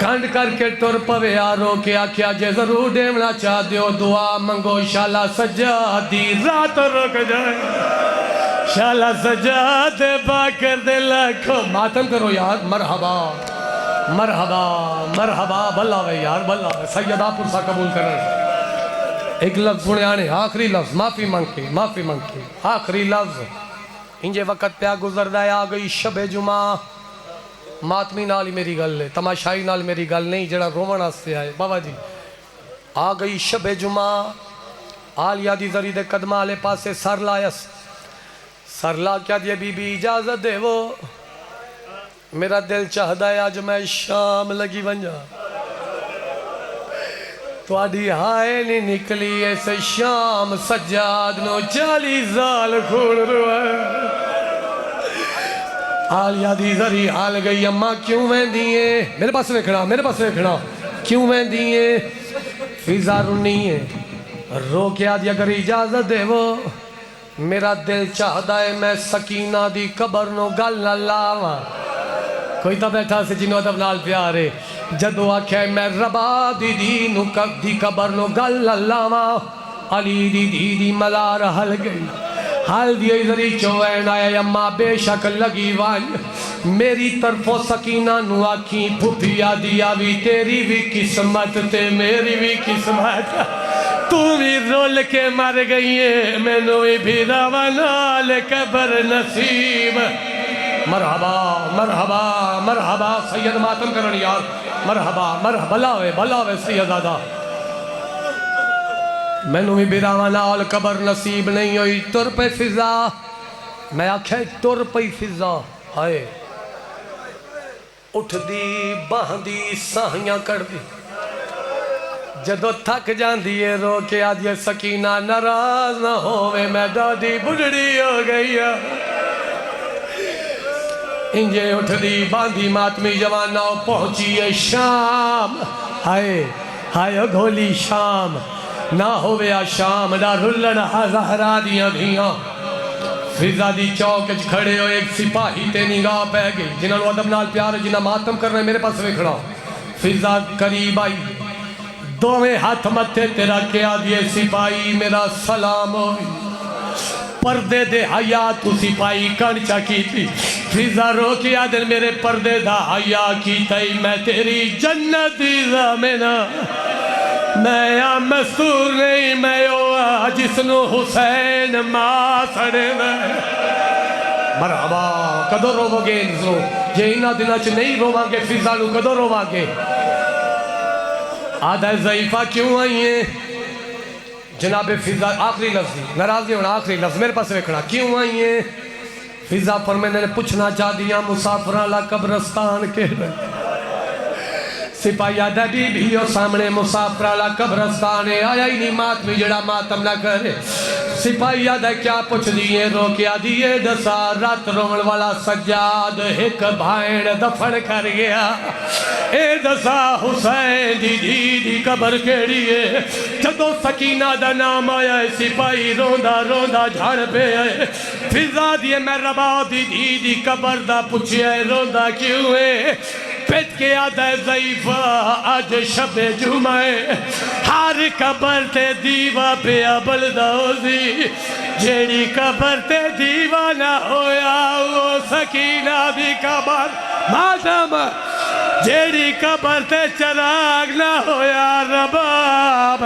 खंड करके तुर पवे रो के आख्या जे जरूर देवना चाह दियो दुआ मंगो, शाला सजा दी रात रुक जाए, शाला सजा दे बाकर दे लाखो। मातम करो यार, मरहबा मरहबा मरहबा, भला वे यार भला वे। सैयदा पुरसा कबूल कर। एक लफ्ज़ सुने आने, आखिरी लफ्ज़, माफ़ी मांग के, माफ़ी मांग के आखिरी लफ्ज़। इंजे वक़्त प्या गुजरदा है, आ गई शबे जुमा। मातमी नाल ही मेरी गल है, तमाशाई नाल मेरी गल नहीं, जड़ा रोवन वास्ते आए। बाबा जी आ गई शबे जुमा, आलिया दी जरी दे कदमां आले पासे सर लायस। सर ला क्या दिए बीबी इजाजत देवो, मेरा दिल चाहता है अज मैं शाम लगी वंजा। थोड़ी हाय नहीं निकली इस शाम, सज्जाद नो 40 साल खून रुआ। आलिया दी जरी हाल गई, अम्मा क्यों वेंदी है, मेरे पास वेखना, मेरे पास वेखना, क्यों वेंदी है। फिजा रुनी है, रो के आदि अगर इजाजत देवो, मेरा दिल चाहता है मैं सकीना दी कबर नो गल न लावा। कोई तो बैठा से जिन्हों अदब नाल प्यार है। जदों आख्या मैं रबा दी दी कबर नो गल न लावा, अली दी दी दी मलार हल गई। हाल दिए जरी चौन आया, अम्मा बेशक लगी वाज, मेरी तरफों सकीना नु आखी फुफिया दिया भी तेरी भी किस्मत ते मेरी भी किस्मत, तू भी रोल के मर गई है, मैनू भी रवाना कबर नसीब। मरहबा मरहबा मरहबा सैयद मातम करन यार, मरहबा मरहबा, भला वे सैयदादा, मैनू भी बिरावा नाल कबर नसीब नहीं हुई। तुर पे फिजा, मैं आख्या तुर पई फिजा, हाय उठदी बाहदी साहियां करदी, जदों थक जाती है रो के आदि सकीना नाराज ना होवे, मैं दादी बुढ़ड़ी हो गई है। इंजे उठदी बांधी मातमी जवाना पहुंची है शाम, हाय हाय घोली शाम ना होवे आ शाम ना रुलन हज़ारा दियां धियां। फिजा दी चौक च खड़े हो एक सिपाही ते निगाह पै गई, जिन्होंने अदब नाल प्यार है, जिन्हें मातम करना मेरे पास वेखना। फिजा करीब आई, दोवें हाथ मत्थे तेरा क्या दिए सिपाही मेरा सलाम हो। पर्दे दे हया तू सिपाही कण चा की थी। फिजा रो के आदर मेरे पर्दे दा हया की तई, मैं तेरी जन्नत दी ज़मीना, मैं आ मस्तूर नहीं, मैं ओ जिसनु हुसैन मां सड़े। मरहबा कदों रोवोगे जे इन्हां दिनां च नहीं रोवांगे, फिजा नू कदों रोवांगे। आधा ज़ईफ़ा क्यों आई है जनाबे फिजा, आखिरी लफ्ज़ नाराज नहीं होना, आखिरी लफ्ज़ मेरे पास रखना, क्यों आई है। फिजा पर मैंने पूछना चाह दिया मुसाफिर ला कब्रस्तान के सिपाही आदा भी हो सामने मुसाफिर ला कब्रस्तान है, आया ही नहीं मातमी जड़ा मातम ना करे। सिपाही आदा क्या पुछ दिए रो के आदि ये दसा, रात रोवन वाला सज्जाद एक भाईन दफन कर गया, ए दसा हुसैन दी धी दी कबर केड़ी है। जदों सकीना दा नाम आया सिपाही रोंदा रोंदा झड़ पे आए। फिजा दिए मैं रबा दी धी दी कबर दा पुछया रोंदा क्यों है। पिट के आदा ज़ईफ़ा अज शबे जुमे हर कबर ते दीवा पे बलदा सी जेड़ी कबर ते दीवा ना होया वो सकीना दी कबर मातम जेड़ी कबर ते चराग ना होया रबाब